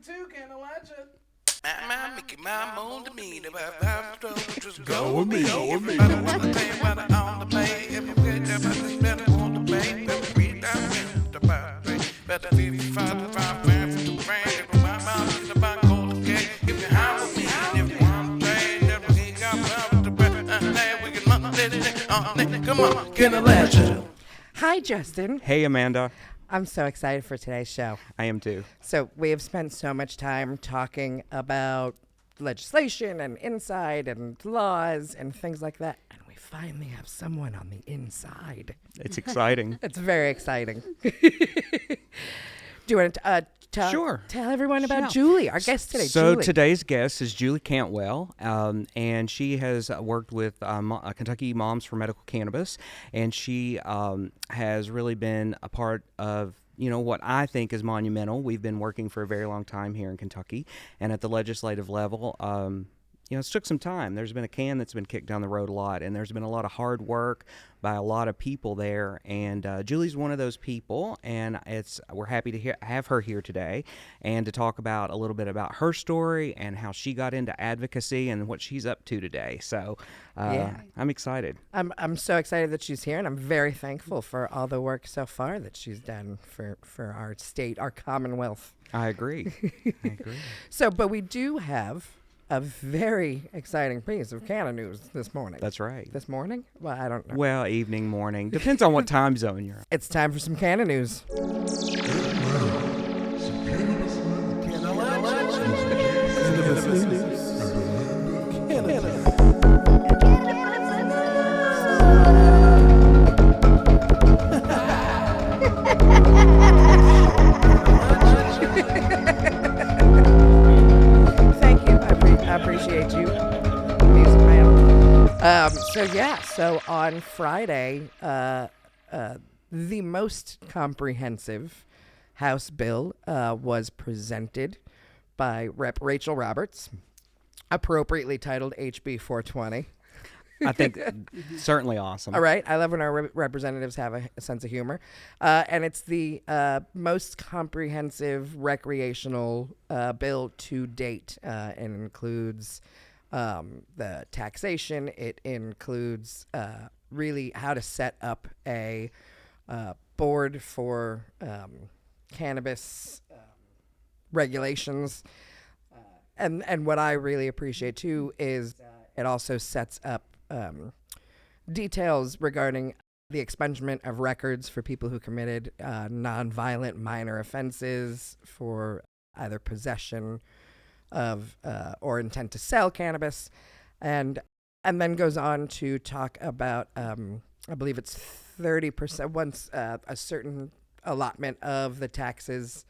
to Cannalachia. I'm making my moon to me. Just Go with me, go with me. Everybody wanna pay, but I on the pay. Everybody better want to pay. Better read down the pay. Better 55 my mouth is about gold again. If you have with me, if you want to pay, never he got the bread. We can let it on. Come on, Cannalachia. Hi, Justin. Hey, Amanda. I'm so excited for today's show. I am too. So we have spent so much time talking about legislation and inside and laws and things like that. And we finally have someone on the inside. It's exciting. It's very exciting. Do you want to Sure. tell everyone about Sure. Julie, our guest today? So Julie. today's guest is Julie Cantwell, and she has worked with Kentucky Moms for Medical Cannabis, and she has really been a part of what I think is monumental. We've been working for a very long time here in Kentucky, and at the legislative level, it's took some time. There's been a can that's been kicked down the road a lot, and there's been a lot of hard work by a lot of people there. And Julie's one of those people, and we're happy to have her here today and to talk about a little bit about her story and how she got into advocacy and what she's up to today. So I'm excited. I'm so excited that she's here, and I'm very thankful for all the work so far that she's done for our state, our Commonwealth. I agree. So, but we do have a very exciting piece of Canada news this morning. That's right. This morning? Well, I don't know. Well, evening, morning. Depends on what time zone you're in. It's time for some Canada news. Thank you. I appreciate you, music man. So on Friday, the most comprehensive House bill was presented by Rep. Rachel Roberts, appropriately titled HB 420. I think certainly awesome. All right. I love when our representatives have a sense of humor. And it's the most comprehensive recreational bill to date. It includes the taxation. It includes really how to set up a board for cannabis regulations. And what I really appreciate, too, is it also sets up details regarding the expungement of records for people who committed nonviolent minor offenses for either possession of or intent to sell cannabis, and then goes on to talk about I believe it's 30% once a certain allotment of the taxes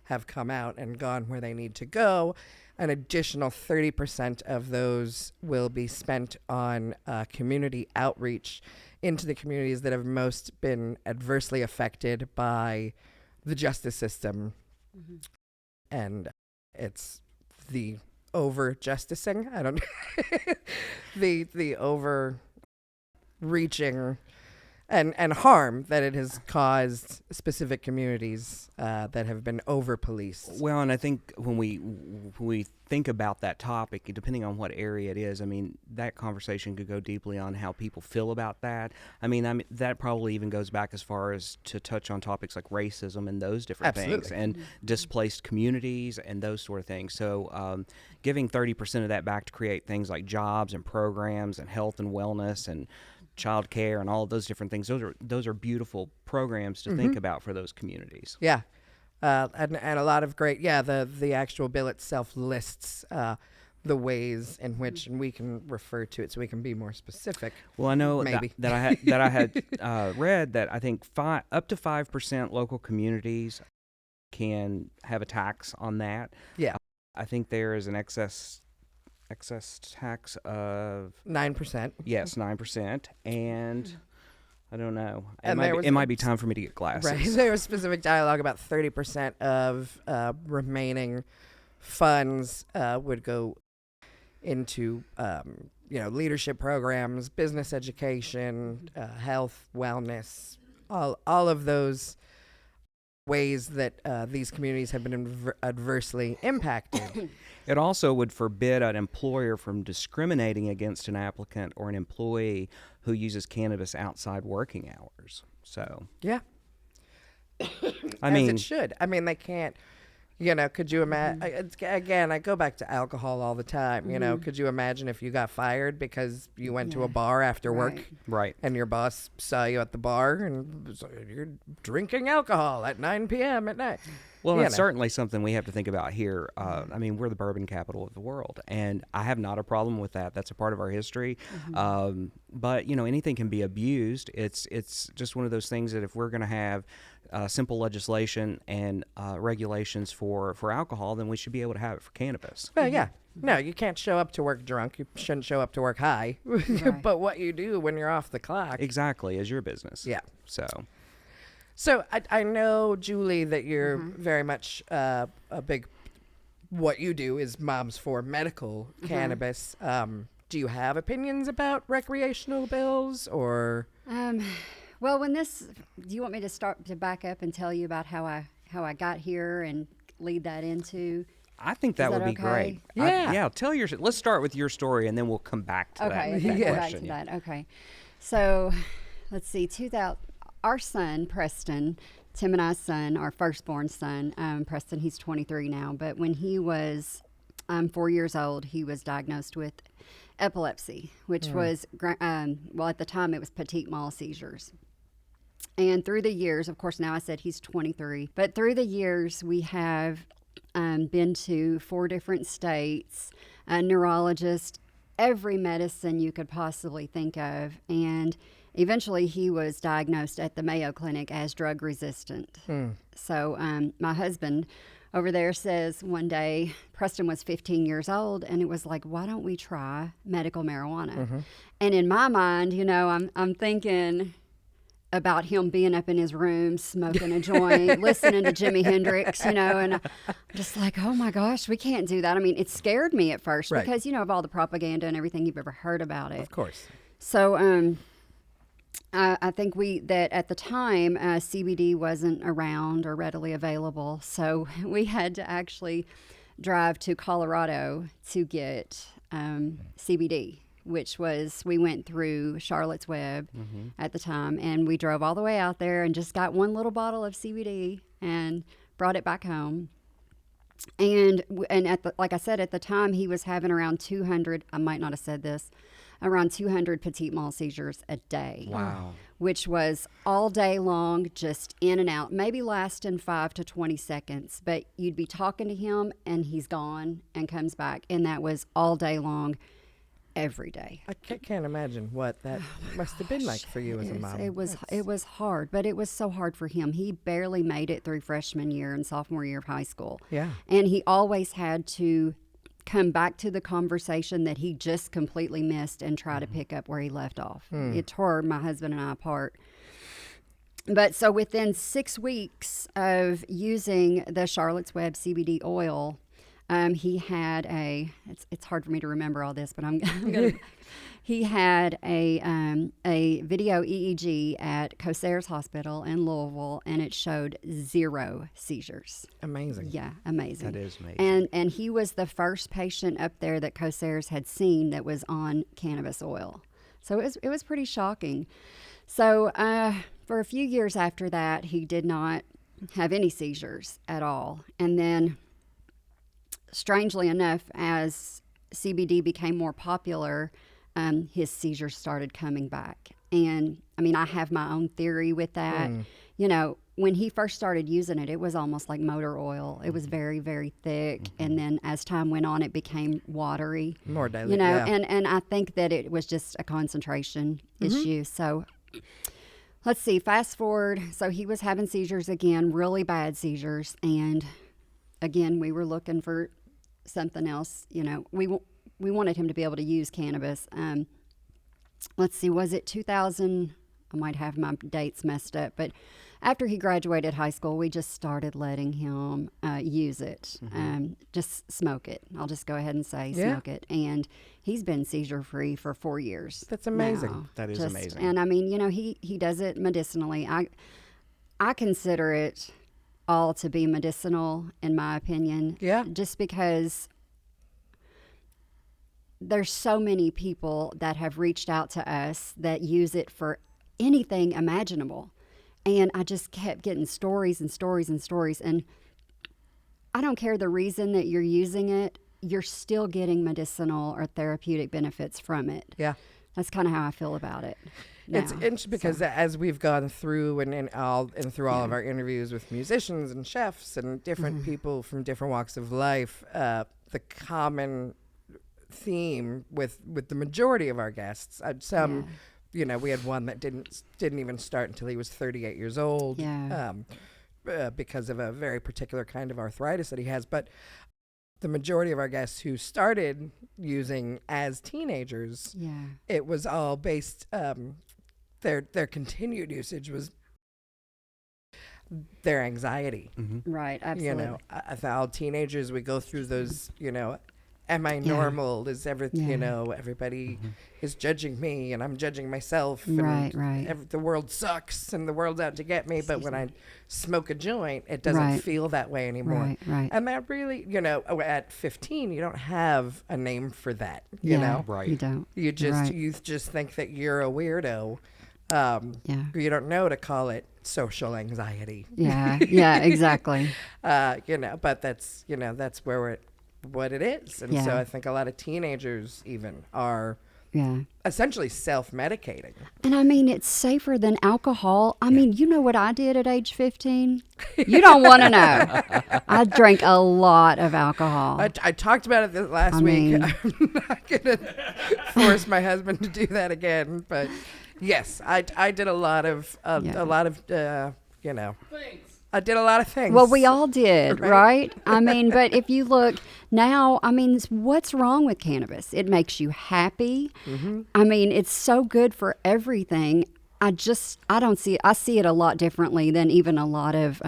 have come out and gone where they need to go. An additional 30% of those will be spent on community outreach into the communities that have most been adversely affected by the justice system. Mm-hmm. And it's the over-justicing, I don't the over-reaching and harm that it has caused specific communities that have been over-policed. Well, and I think when we think about that topic, depending on what area it is, I mean, that conversation could go deeply on how people feel about that. I mean, that probably even goes back as far as to touch on topics like racism and those different things, and displaced communities and those sort of things. So giving 30% of that back to create things like jobs and programs and health and wellness and child care and all of those different things, those are beautiful programs to think about for those communities. Yeah. And a lot of great, the actual bill itself lists the ways in which, and we can refer to it so we can be more specific. Well, I know maybe. that I had read that I think up to 5% local communities can have a tax on that. Yeah. I think there is an excess tax of 9%. Yes, 9%, and I don't know. And it might be time for me to get glasses. Right. There was specific dialogue about 30% of remaining funds would go into leadership programs, business education, health, wellness, all of those ways that these communities have been adversely impacted. It also would forbid an employer from discriminating against an applicant or an employee who uses cannabis outside working hours. So, Yeah. I As mean, it should. I mean, they can't, could you imagine? Again, I go back to alcohol all the time. Could you imagine if you got fired because you went to a bar after work right. and your boss saw you at the bar and was like, you're drinking alcohol at 9 p.m. at night? Well, it's certainly something we have to think about here. I mean, we're the bourbon capital of the world, and I have not a problem with that. That's a part of our history. But, anything can be abused. It's just one of those things that if we're going to have simple legislation and regulations for alcohol, then we should be able to have it for cannabis. Well, yeah. No, you can't show up to work drunk. You shouldn't show up to work high. But what you do when you're off the clock. Exactly, is your business. Yeah. So I know, Julie, that you're very much a big, what you do is Moms for Medical Cannabis. Do you have opinions about recreational bills or? Well, do you want me to back up and tell you about how I got here and lead that into? I think that would be okay? great. Yeah. Let's start with your story and then we'll come back to that. Okay, Yeah. back to that. Okay. So, let's see, our son, Preston, Tim and I's son, our firstborn son, Preston, he's 23 now, but when he was 4 years old, he was diagnosed with epilepsy, which was, at the time it was petit mal seizures. And through the years, of course, now I said he's 23, but through the years we have been to 4 different states, a neurologist, every medicine you could possibly think of, and eventually he was diagnosed at the Mayo Clinic as drug resistant. So my husband over there says one day, Preston was 15 years old, and it was like, why don't we try medical marijuana? And in my mind, I'm thinking about him being up in his room, smoking a joint, listening to Jimi Hendrix, and I'm just like, oh my gosh, we can't do that. I mean, it scared me at first because, of all the propaganda and everything you've ever heard about it. Of course. So, I think that at the time, CBD wasn't around or readily available. So we had to actually drive to Colorado to get CBD, which we went through Charlotte's Web at the time. And we drove all the way out there and just got one little bottle of CBD and brought it back home. And like I said, at the time, he was having around 200, I might not have said this, around 200 petit mal seizures a day. Wow. Which was all day long, just in and out, maybe lasting 5 to 20 seconds. But you'd be talking to him and he's gone and comes back. And that was all day long, every day. I can't imagine what that must have been like for you as a mom. It was hard, but it was so hard for him. He barely made it through freshman year and sophomore year of high school. Yeah. And he always had to come back to the conversation that he just completely missed and try to pick up where he left off. It tore my husband and I apart. But so within 6 weeks of using the Charlotte's Web CBD oil, he had it's hard for me to remember all this, but I'm gonna he had a video EEG at Cosair's Hospital in Louisville, and it showed 0 seizures. Amazing. Yeah, amazing. That is amazing. And he was the first patient up there that Cosair's had seen that was on cannabis oil. So it was pretty shocking. So for a few years after that, he did not have any seizures at all. And then, strangely enough, as CBD became more popular, his seizures started coming back. And I mean, I have my own theory with that. When he first started using it, it was almost like motor oil. It was very, very thick. And then as time went on, it became watery. More diluted. And I think that it was just a concentration issue. So let's see, fast forward. So he was having seizures again, really bad seizures. And again, we were looking for something else. We wanted him to be able to use cannabis. Let's see, was it 2000? I might have my dates messed up, but after he graduated high school, we just started letting him use it, just smoke it. I'll just go ahead and say smoke it. And he's been seizure-free for 4 years. That's amazing. now. That is amazing. And I mean, he does it medicinally. I consider it all to be medicinal, in my opinion. Yeah. Just because there's so many people that have reached out to us that use it for anything imaginable. And I just kept getting stories and stories and stories. And I don't care the reason that you're using it, you're still getting medicinal or therapeutic benefits from it. Yeah. That's kind of how I feel about it. It's now. interesting because as we've gone through and through all of our interviews with musicians and chefs and different people from different walks of life, the common theme with the majority of our guests, you know, we had one that didn't even start until he was 38 years old, because of a very particular kind of arthritis that he has. But the majority of our guests who started using as teenagers, it was all based, their continued usage was their anxiety. Right, absolutely. You know, all teenagers, we go through those, you know, am I normal? Is everything, you know, everybody is judging me and I'm judging myself. Right, and the world sucks and the world's out to get me. But when I smoke a joint, it doesn't feel that way anymore. Right. And that really, you know, at 15, you don't have a name for that, you know? Right. You don't. You just think that you're a weirdo. You don't know to call it social anxiety. Yeah, exactly. You know, but that's where what it is. And so I think a lot of teenagers even are essentially self-medicating. And I mean, it's safer than alcohol. I mean, you know what I did at age 15? You don't want to know. I drank a lot of alcohol. I talked about it this last week. I'm not going to force my husband to do that again. But yes, I did a lot of, you know. Thanks. I did a lot of things. Well, we all did, right? I mean, but if you look now, I mean, what's wrong with cannabis? It makes you happy. I mean, it's so good for everything. I see it a lot differently than even a lot of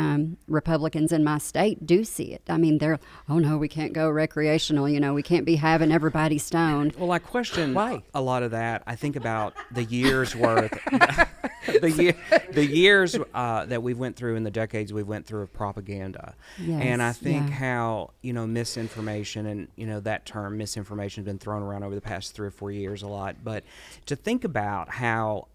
Republicans in my state do see it. I mean, they're, oh no, we can't go recreational. You know, we can't be having everybody stoned. Well, I question Why? a lot of that. I think about the years worth, the years that we went through and the decades we went through of propaganda. Yes, and I think how, you know, misinformation and, you know, that term misinformation has been thrown around over the past 3 or 4 years a lot. But to think about how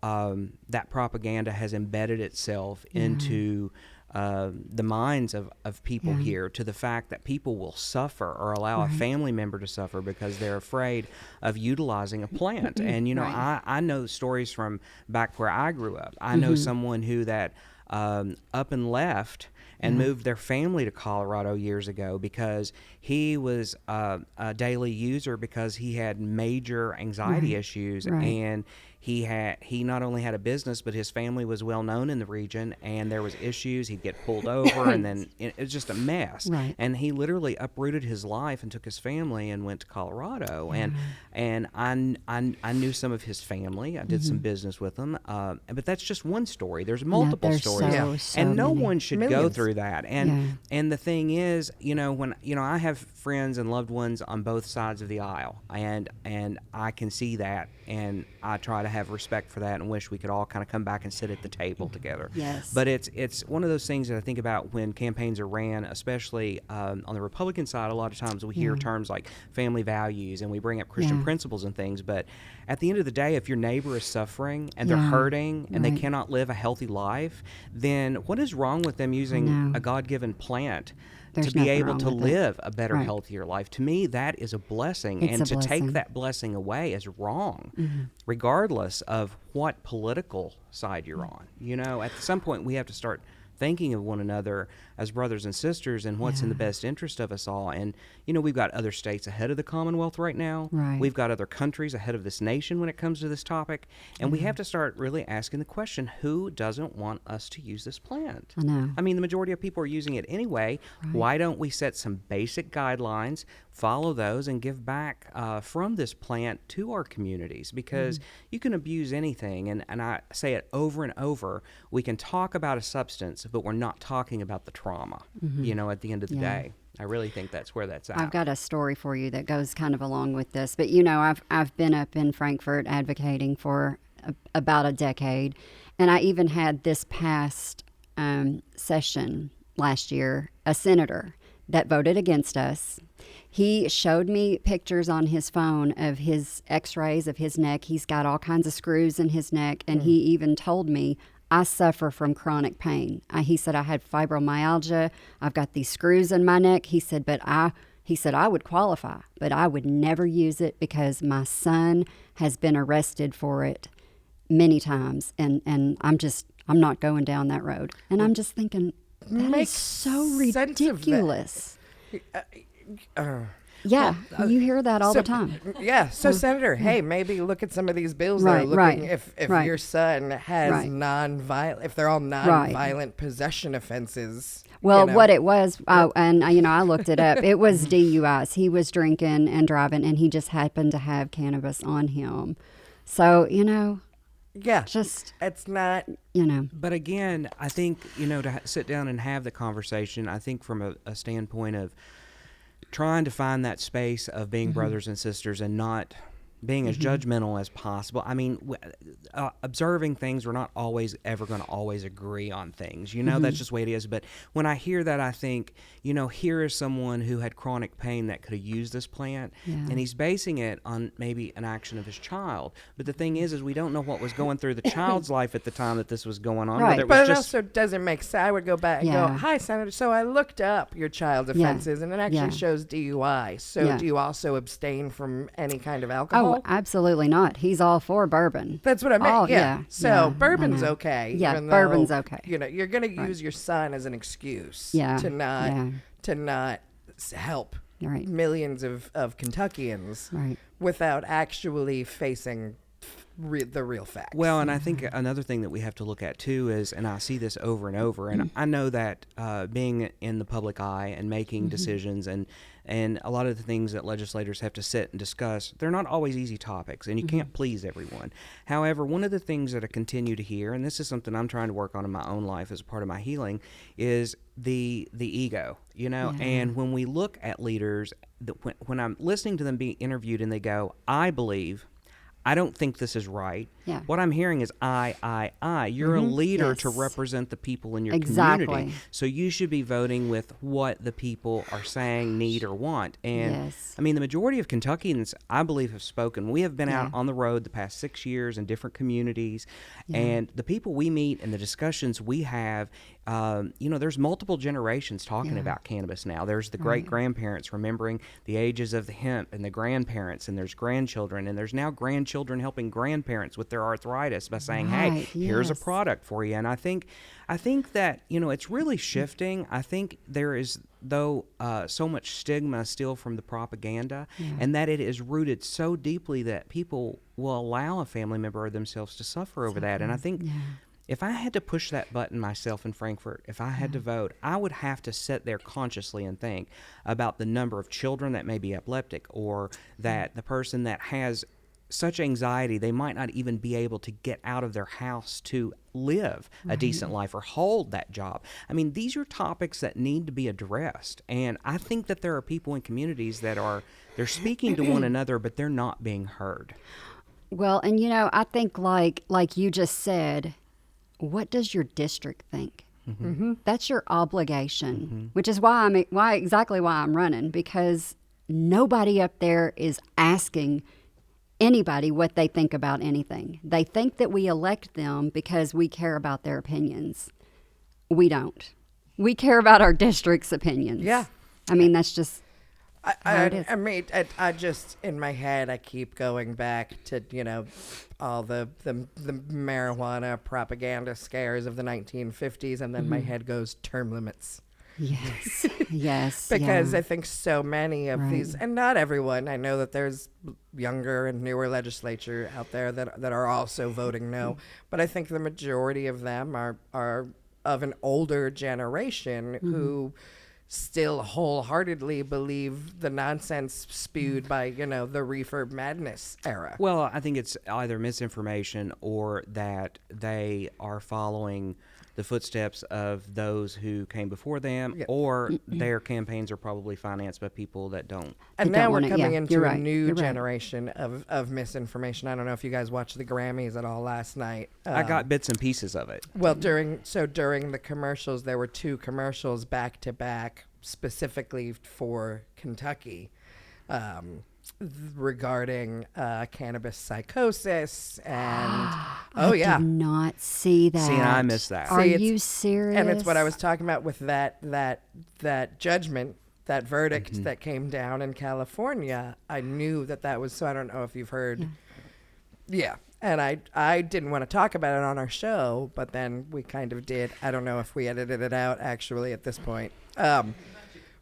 that propaganda has embedded itself into the minds of people here, to the fact that people will suffer or allow a family member to suffer because they're afraid of utilizing a plant. And, you know, I know stories from back where I grew up. I know someone who that up and left and moved their family to Colorado years ago because he was a daily user because he had major anxiety issues. And he not only had a business, but his family was well known in the region, and there was issues. He'd get pulled over, and then it was just a mess. And he literally uprooted his life and took his family and went to Colorado. And I knew some of his family. I did some business with them. But that's just one story. There's multiple stories, so and no many. one should go through that. And the thing is, you know, when I have friends and loved ones on both sides of the aisle, and I can see that, and I try to have respect for that and wish we could all kind of come back and sit at the table together. But it's one of those things that I think about when campaigns are ran, especially on the Republican side. A lot of times we hear terms like family values and we bring up Christian principles and things, but at the end of the day, if your neighbor is suffering and they're hurting and they cannot live a healthy life, then what is wrong with them using a God-given plant to be able to live a better, healthier life? To me, that is a blessing. And to take that blessing away is wrong, regardless of what political side you're on. You know, at some point, we have to start thinking of one another as brothers and sisters and what's in the best interest of us all. And, you know, we've got other states ahead of the Commonwealth right now. We've got other countries ahead of this nation when it comes to this topic. And we have to start really asking the question, who doesn't want us to use this plant? I know. I mean, the majority of people are using it anyway. Why don't we set some basic guidelines, follow those, and give back from this plant to our communities? Because you can abuse anything. And I say it over and over. We can talk about a substance, but we're not talking about the trauma, you know, at the end of the day. I really think that's where that's at. I've got a story for you that goes kind of along with this. But, you know, I've been up in Frankfurt advocating for about a decade. And I even had this past session last year, a senator that voted against us. He showed me pictures on his phone of his x-rays of his neck. He's got all kinds of screws in his neck, and he even told me, I suffer from chronic pain. He said, I had fibromyalgia. I've got these screws in my neck. He said, I would qualify, but I would never use it because my son has been arrested for it many times, and I'm not going down that road. And I'm just thinking, that is Makes so sense of that. ridiculous. Uh, Yeah, you hear that all the time. Yeah. So, Senator, hey, maybe look at some of these bills. Right, Looking right, if right. your son has Right. non-violent, if they're all non-violent possession offenses. Well, you know. what it was, I looked it up. It was DUIs. He was drinking and driving, and he just happened to have cannabis on him. So, Yeah. just, It's not. But again, I think, to sit down and have the conversation, I think from a standpoint of trying to find that space of being brothers and sisters and not being as judgmental as possible. I mean, observing things, we're not always ever going to always agree on things. That's just the way it is. But when I hear that, I think, here is someone who had chronic pain that could have used this plant, and he's basing it on maybe an action of his child. But the thing is we don't know what was going through the child's life at the time that this was going on. Right. Whether it was But it just also doesn't make sense. I would go back and Yeah. go, hi, Senator. So I looked up your child's offenses, and it actually Yeah. shows DUI. So Yeah. do you also abstain from any kind of alcohol? oh, absolutely not. He's all for bourbon. That's what I meant. Oh, yeah. yeah, So yeah, bourbon's I know. okay. Yeah, even bourbon's though, okay. You're going to use your son as an excuse Yeah, to not yeah. help Right. millions of Kentuckians Right. without actually facing the real facts. Well, and I think another thing that we have to look at too is, and I see this over and over, and I know that being in the public eye and making decisions and a lot of the things that legislators have to sit and discuss, they're not always easy topics, and you can't please everyone. However, one of the things that I continue to hear, and this is something I'm trying to work on in my own life as a part of my healing, is the ego, and when we look at leaders, when I'm listening to them being interviewed and they go, I believe, I don't think this is right. Yeah. What I'm hearing is I. You're a leader to Yes. represent the people in your Exactly. community. So you should be voting with what the people are saying, need, or want. And Yes. I mean, the majority of Kentuckians, I believe, have spoken. We have been out Yeah. on the road the past 6 years in different communities. And the people we meet and the discussions we have, there's multiple generations talking about cannabis now. There's the great-grandparents remembering the ages of the hemp, and the grandparents, and there's grandchildren, and there's now grandchildren helping grandparents with their arthritis by saying, hey, Right, here's a yes. product for you. And I think that, it's really shifting. I think there is, though, so much stigma still from the propaganda, and that it is rooted so deeply that people will allow a family member or themselves to suffer over that. And I think if I had to push that button myself in Frankfurt, if I had to vote, I would have to sit there consciously and think about the number of children that may be epileptic, or that the person that has such anxiety they might not even be able to get out of their house to live a decent life or hold that job. I mean, these are topics that need to be addressed, and I think that there are people in communities that they're speaking to one another, but they're not being heard. Well, and I think like you just said, what does your district think? That's your obligation, which is exactly why I'm running, because nobody up there is asking anybody what they think about anything. They think that we elect them because we care about their opinions. We don't. We care about our district's opinions. Yeah. I mean, that's just how it is. I mean, I just, in my head, I keep going back to, all the marijuana propaganda scares of the 1950s, and then my head goes term limits. Yes. Yes. Because yeah. I think so many of these, and not everyone, I know that there's younger and newer legislature out there that are also voting no, but I think the majority of them are of an older generation who still wholeheartedly believe the nonsense spewed by, the reefer madness era. Well, I think it's either misinformation or that they are following the footsteps of those who came before them, Yeah. or their campaigns are probably financed by people that don't. And They now don't we're want it. coming Yeah, into you're a right. new You're right. generation of misinformation. I don't know if you guys watched the Grammys at all last night. I got bits and pieces of it. Well, during the commercials, there were 2 commercials back to back specifically for Kentucky, regarding cannabis psychosis and I yeah, did not see that. See, and I missed that. Are See, it's- you serious? and it's what I was talking about with that judgment, that verdict Mm-hmm. that came down in California. I knew that was, so I don't know if you've heard. Yeah. And I didn't want to talk about it on our show, but then we kind of did. I don't know if we edited it out actually at this point.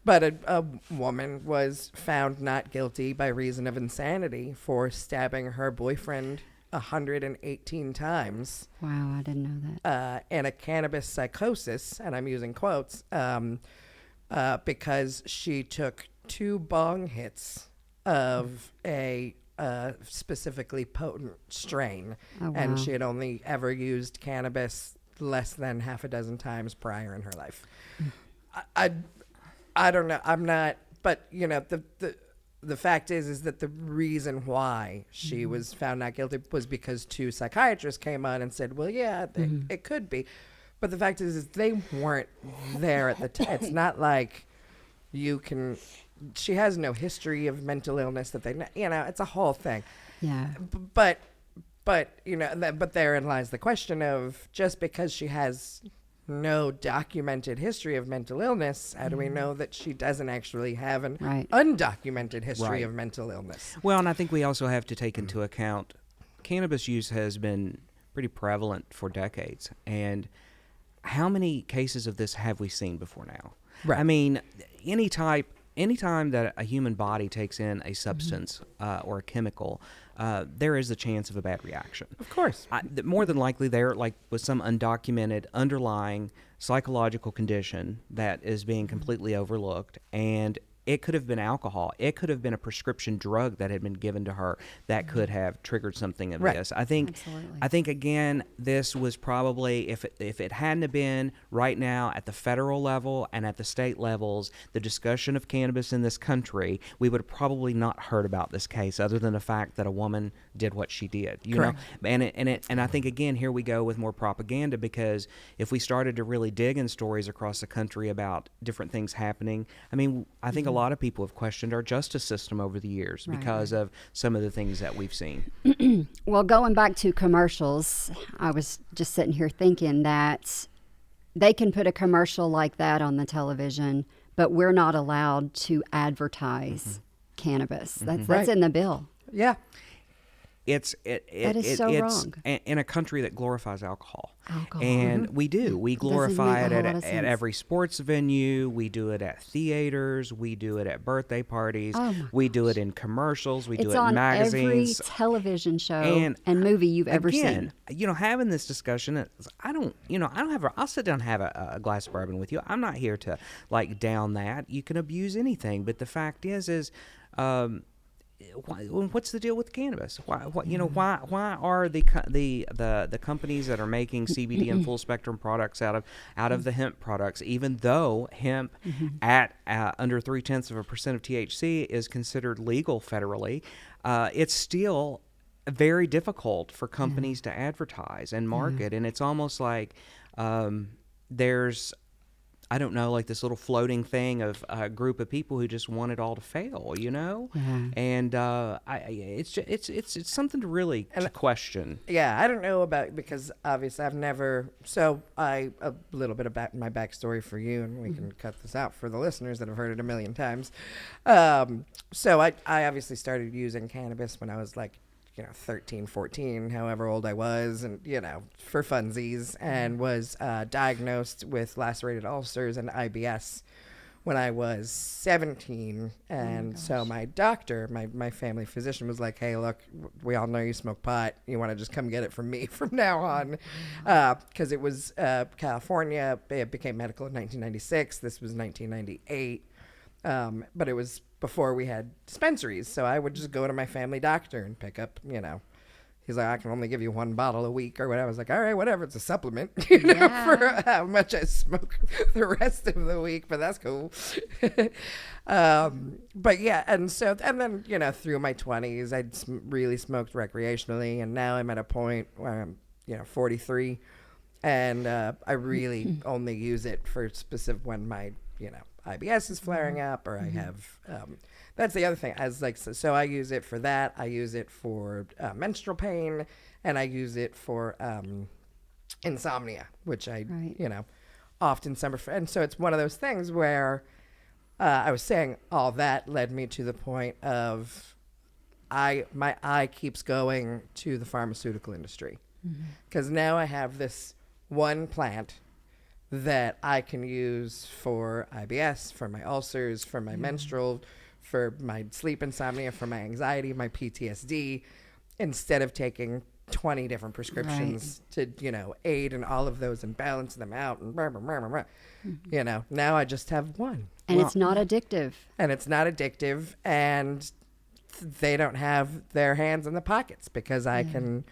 But a woman was found not guilty by reason of insanity for stabbing her boyfriend 118 times. Wow, I didn't know that. And a cannabis psychosis, and I'm using quotes, because she took 2 bong hits of a specifically potent strain, Oh, wow. and she had only ever used cannabis less than half a dozen times prior in her life. I don't know. I'm not, but you know, the fact is that the reason why she was found not guilty was because 2 psychiatrists came on and said, well, yeah, it could be. But the fact is they weren't there at the time. It's not like she has no history of mental illness that it's a whole thing. Yeah. But but therein lies the question of, just because she has no documented history of mental illness, how do we know that she doesn't actually have an Right. undocumented history Right. of mental illness? Well, and I think we also have to take into account cannabis use has been pretty prevalent for decades. And how many cases of this have we seen before now? Right. I mean, anytime that a human body takes in a substance or a chemical, there is a chance of a bad reaction. Of course. More than likely, there was some undocumented underlying psychological condition that is being completely overlooked, and it could have been alcohol. It could have been a prescription drug that had been given to her that could have triggered something of Right. this. Absolutely. I think again, this was probably, if it hadn't have been right now at the federal level and at the state levels, the discussion of cannabis in this country, we would have probably not heard about this case, other than the fact that a woman did what she did. You Correct. know, and I think again, here we go with more propaganda, because if we started to really dig in stories across the country about different things happening, I mean, I think a lot of people have questioned our justice system over the years Right, because of some of the things that we've seen. Well, going back to commercials, I was just sitting here thinking that they can put a commercial like that on the television, but we're not allowed to advertise cannabis. That's Right. in the bill. Yeah. That is so wrong. In a country that glorifies alcohol. Alcohol. And we do. We glorify make it a whole lot of at sense. every sports venue. We do it at theaters. We do it at birthday parties. Oh my we do it in commercials. We do It's it in on every magazines. television show And and movie you've ever Again, seen. you know, having this discussion, I'll sit down and have a glass of bourbon with you. I'm not here to like down that. You can abuse anything, but the fact is, what's the deal with cannabis? Why are the companies that are making CBD and full spectrum products out of the hemp products, even though hemp at under 0.3% of THC is considered legal federally, it's still very difficult for companies to advertise and market, and it's almost like there's, I don't know, like this little floating thing of a group of people who just want it all to fail, you know? Yeah. And it's something to really to question. Yeah, I don't know about, because obviously I've never, a little bit about my backstory for you, and we can cut this out for the listeners that have heard it a million times. So I obviously started using cannabis when I was like, 13, 14, however old I was, and, for funsies, and was diagnosed with lacerated ulcers and IBS when I was 17. And so my doctor, my family physician, was like, hey, look, we all know you smoke pot. You want to just come get it from me from now on? Because it was California. It became medical in 1996. This was 1998. But it was before we had dispensaries, so I would just go to my family doctor and pick up, he's like, I can only give you 1 bottle a week or whatever. I was like, all right, whatever. It's a supplement, you know, for how much I smoke the rest of the week, but that's cool. But yeah, and then, you know, through my 20s, I'd really smoked recreationally, and now I'm at a point where I'm, you know, 43, and I really only use it for specific when my, you know, IBS is flaring up, or I have, that's the other thing. As like, so I use it for that. I use it for menstrual pain, and I use it for insomnia, which I, you know, often suffer from. And so it's one of those things where I was saying all that led me to the point of my eye keeps going to the pharmaceutical industry, because now I have this one plant that I can use for IBS, for my ulcers, for my menstrual, for my sleep insomnia, for my anxiety, my PTSD, instead of taking 20 different prescriptions to, you know, aid in all of those and balance them out and blah, blah, blah, blah, blah. You know, now I just have one. And it's not addictive. And it's not addictive, and they don't have their hands in the pockets, because I can,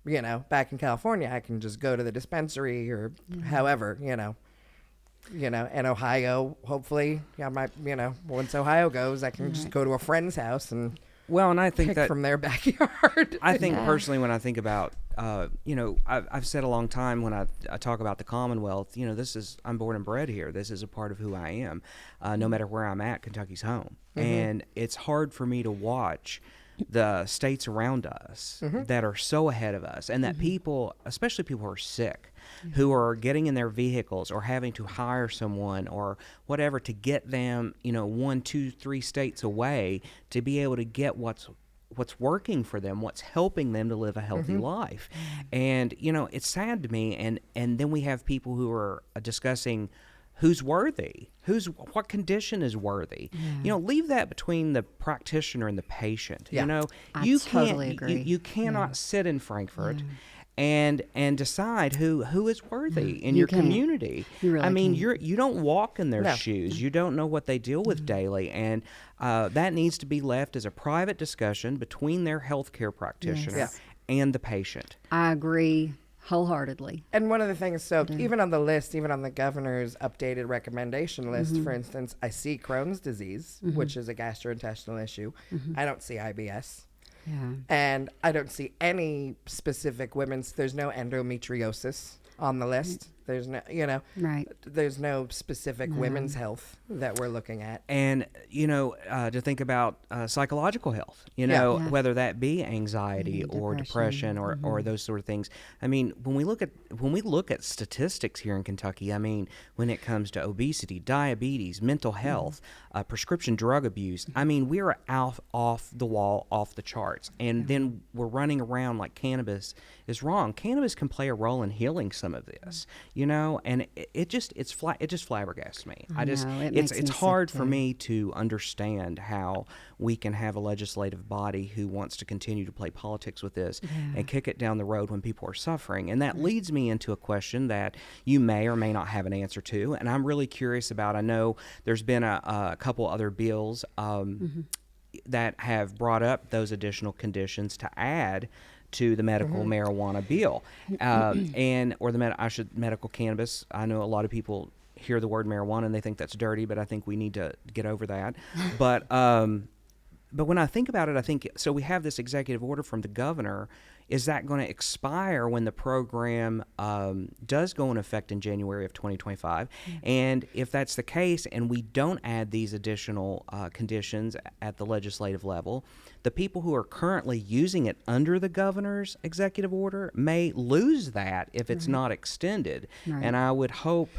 you know, back in California, I can just go to the dispensary or however, you know, in Ohio, hopefully, you know, once Ohio goes, I can just go to a friend's house and Well, and I think pick that from their backyard. I think personally, when I think about, you know, I've said a long time when I talk about the Commonwealth, you know, I'm born and bred here. This is a part of who I am. No matter where I'm at, Kentucky's home. And it's hard for me to watch the states around us that are so ahead of us, and that people, especially people who are sick, who are getting in their vehicles or having to hire someone or whatever to get them, you know, 1, 2, 3 states away to be able to get what's working for them, what's helping them to live a healthy life. And, you know, it's sad to me. And then we have people who are discussing who's worthy, what condition is worthy. You know, leave that between the practitioner and the patient. You know, I totally agree. You cannot sit in Frankfurt and decide who is worthy in your community. You really I mean, can't. you don't walk in their shoes. You don't know what they deal with daily, and that needs to be left as a private discussion between their healthcare practitioner and the patient. I agree wholeheartedly. And one of the things, so even on the list, even on the governor's updated recommendation list, for instance, I see Crohn's disease, which is a gastrointestinal issue. I don't see IBS. And I don't see any specific there's no endometriosis on the list. There's no, you know, there's no specific women's health that we're looking at. And, you know, to think about psychological health, you know, whether that be anxiety or depression or those sort of things. I mean, when we look at statistics here in Kentucky, I mean, when it comes to obesity, diabetes, mental health, prescription drug abuse, I mean, we are off the wall, off the charts. And then we're running around like cannabis is wrong. Cannabis can play a role in healing some of this. You know, and it just flabbergasts me. It's hard for me to understand how we can have a legislative body who wants to continue to play politics with this and kick it down the road when people are suffering. And that leads me into a question that you may or may not have an answer to, and I'm really curious about. I know there's been a couple other bills that have brought up those additional conditions to add to the medical marijuana bill, medical cannabis. I know a lot of people hear the word marijuana and they think that's dirty, but I think we need to get over that. But when I think about it, I think so. We have this executive order from the governor. Is that going to expire when the program does go in effect in January of 2025? And if that's the case, and we don't add these additional conditions at the legislative level, the people who are currently using it under the governor's executive order may lose that if it's not extended. And I would hope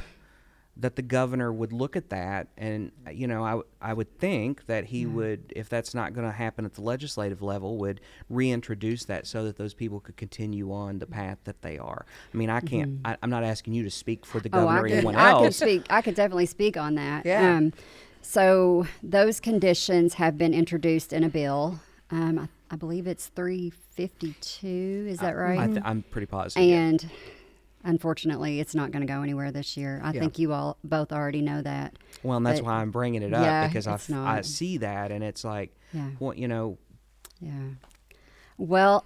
that the governor would look at that, and you know, I would think that he would, if that's not going to happen at the legislative level, would reintroduce that so that those people could continue on the path that they are. I mean, I can't. I'm not asking you to speak for the governor or anyone else. I could definitely speak on that. So those conditions have been introduced in a bill. I believe it's 352. Is that right? I'm pretty positive. And unfortunately, it's not going to go anywhere this year. I think you all both already know that. Well, and that's why I'm bringing it up, because I see that, and it's like, well, you know. Well,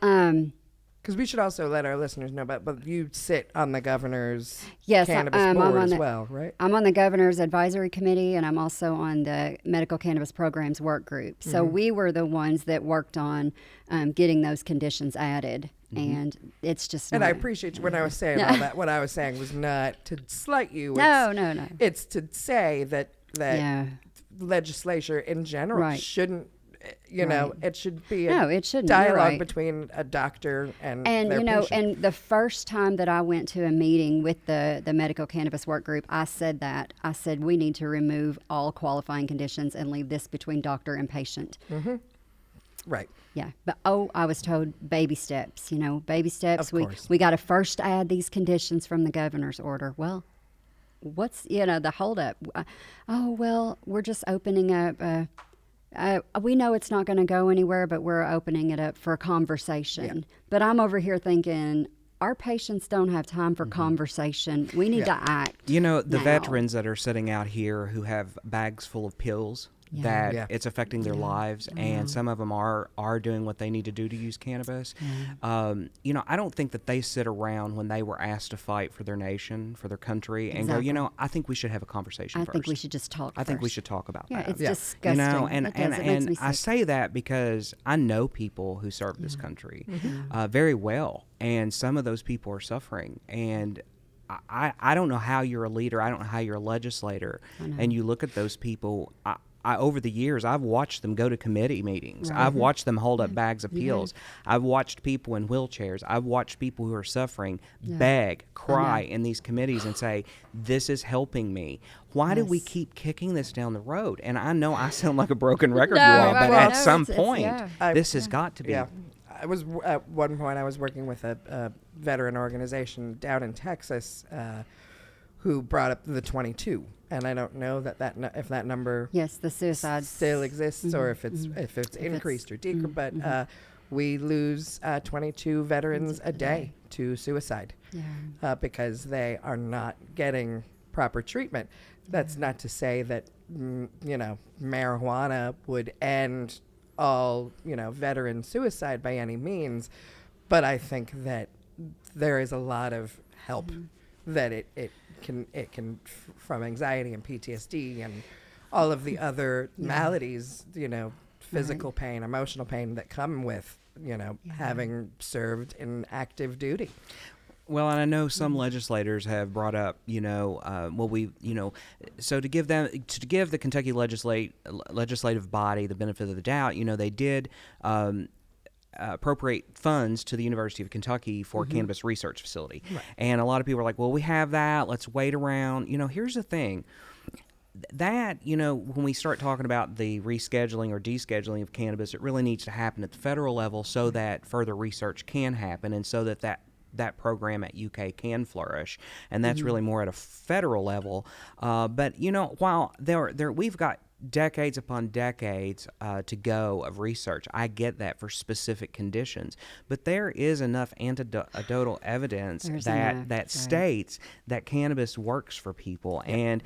Because we should also let our listeners know about, but you sit on the governor's Yes, cannabis I'm board on as the- well, right? I'm on the governor's advisory committee, and I'm also on the medical cannabis programs work group. So we were the ones that worked on getting those conditions added, and it's just And not, I appreciate you when I was saying all that. What I was saying was not to slight you. no, It's to say that yeah, legislature in general Right. shouldn't, you know, it should be a no, it shouldn't. You're dialogue right. between a doctor and And their you know, patient. and the first time that I went to a meeting with the medical cannabis work group, I said we need to remove all qualifying conditions and leave this between doctor and patient. Right. Yeah, but I was told baby steps. You know, baby steps. Of we course. we got to first add these conditions from the governor's order. Well, what's the holdup? Oh well, we're just opening up. We know it's not going to go anywhere, but we're opening it up for a conversation. But I'm over here thinking, our patients don't have time for conversation. We need to act. You know, the now. veterans that are sitting out here who have bags full of pills that Yeah. it's affecting their lives, and some of them are doing what they need to do to use cannabis. You know, I don't think that they sit around when they were asked to fight for their nation, for their country, and go, you Exactly. know, I think we should have a conversation I first. think we should just talk. I think we first. should talk about Yeah, that. it's Yeah. disgusting. You know, and it does. It makes me I sick. say that because I know people who serve this country very well, and some of those people are suffering. And I don't know how you're a leader. I don't know how you're a legislator. And you look at those people. I over the years, I've watched them go to committee meetings. I've watched them hold up bags of pills. I've watched people in wheelchairs. I've watched people who are suffering beg, cry in these committees and say, "This is helping me." Why do we Yes. keep kicking this down the road? And I know I sound like a broken record, No, you all, but well, at no, some it's- point, yeah. this has got to be. Yeah. At one point, I was working with a veteran organization down in Texas who brought up the 22. And I don't know if that number Yes, the suicides still exists or if it's increased or decreased, but we lose 22 veterans a day to suicide because they are not getting proper treatment. That's not to say that marijuana would end all veteran suicide by any means, but I think that there is a lot of help that it can from anxiety and PTSD and all of the other maladies, physical pain, emotional pain that come with, having served in active duty. Well, and I know some legislators have brought up, so to give the Kentucky legislative body the benefit of the doubt, they did appropriate funds to the University of Kentucky for a cannabis research facility. Right. And a lot of people are like, well, we have that. Let's wait around. Here's the thing. That, when we start talking about the rescheduling or descheduling of cannabis, it really needs to happen at the federal level so that further research can happen and so that program at UK can flourish. And that's really more at a federal level. But, while we've got decades upon decades to go of research. I get that for specific conditions, but there is enough anecdotal evidence that states that cannabis works for people. Yep. And,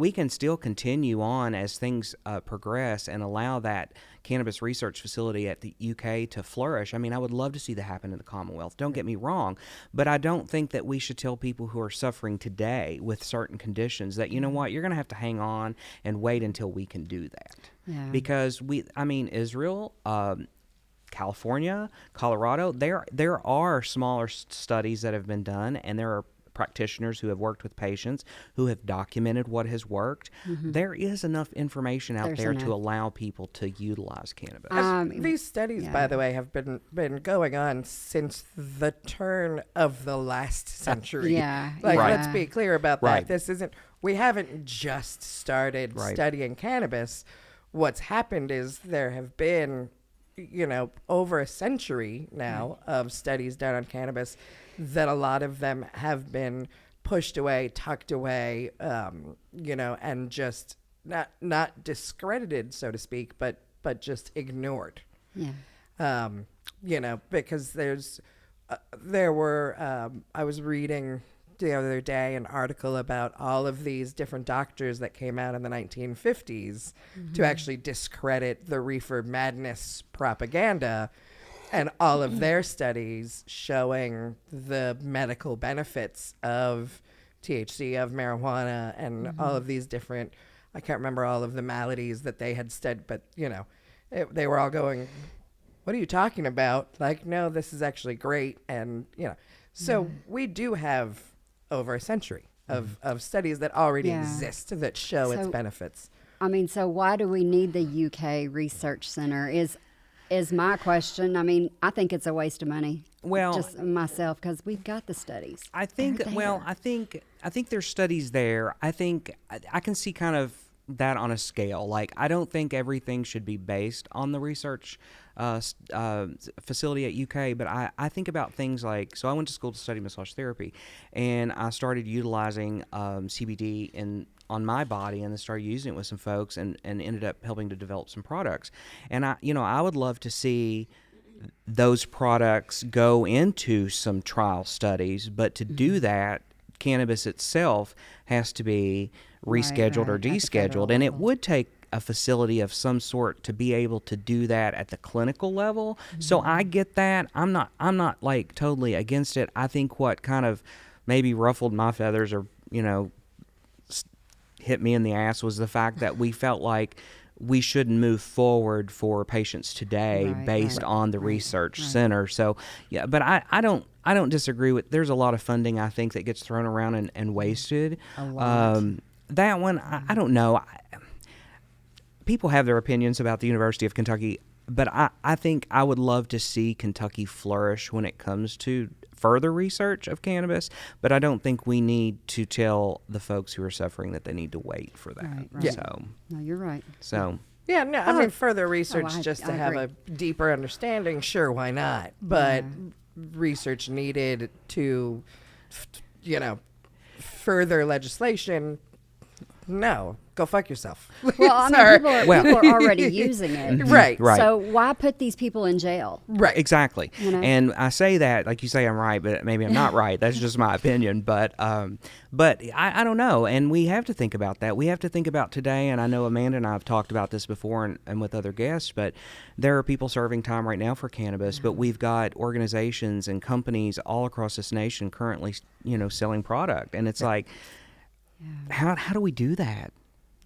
we can still continue on as things progress and allow that cannabis research facility at the UK to flourish. I mean, I would love to see that happen in the Commonwealth. Don't get me wrong, but I don't think that we should tell people who are suffering today with certain conditions that, what, you're going to have to hang on and wait until we can do that. Yeah. Because Israel, California, Colorado, there are smaller studies that have been done, and there are practitioners who have worked with patients who have documented what has worked. There is enough information out there to allow people to utilize cannabis. These studies, by the way, have been going on since the turn of the last century. Let's be clear about that. Right. This isn't. We haven't just started studying cannabis. What's happened is there have been, over a century now of studies done on cannabis that a lot of them have been pushed away, tucked away, and just not discredited, so to speak, but just ignored. Yeah. Because I was reading the other day an article about all of these different doctors that came out in the 1950s to actually discredit the reefer madness propaganda. and all of their studies showing the medical benefits of THC, of marijuana, and all of these different, I can't remember all of the maladies that they had studied, but, you know, they were all going, what are you talking about? Like, no, this is actually great. And, you know, so we do have over a century of studies that already exist that show its benefits. I mean, so why do we need the UK Research Center is my question. I mean, I think it's a waste of money. Well, just myself, because we've got the studies. I think, I think there's studies there. I think I can see kind of that on a scale. Like, I don't think everything should be based on the research facility at UK, but I think about things like, so I went to school to study massage therapy, and I started utilizing CBD on my body, and then started using it with some folks, and ended up helping to develop some products. And I would love to see those products go into some trial studies, but to do that, cannabis itself has to be rescheduled or descheduled, and it would take a facility of some sort to be able to do that at the clinical level. So I get that. I'm not like totally against it. I think what kind of maybe ruffled my feathers, or, you know, hit me in the ass, was the fact that we felt like we shouldn't move forward for patients today based on the research center. So yeah, but I don't disagree with, there's a lot of funding I think that gets thrown around and wasted. A lot. That one, I don't know. People have their opinions about the University of Kentucky, but I think I would love to see Kentucky flourish when it comes to further research of cannabis, but I don't think we need to tell the folks who are suffering that they need to wait for that. Right. So, No, you're right. so Yeah, no, I mean, further research just to I have agree. a deeper understanding, sure, why not? But research needed to, you know, further legislation, no. Go fuck yourself. Well, I mean, people are already using it. Right. So why put these people in jail? Right. Exactly. You know? And I say that, like you say, I'm right, but maybe I'm not right. That's just my opinion. But I don't know. And we have to think about that. We have to think about today. And I know Amanda and I have talked about this before and with other guests, but there are people serving time right now for cannabis, but we've got organizations and companies all across this nation currently, you know, selling product. And it's like, how do we do that?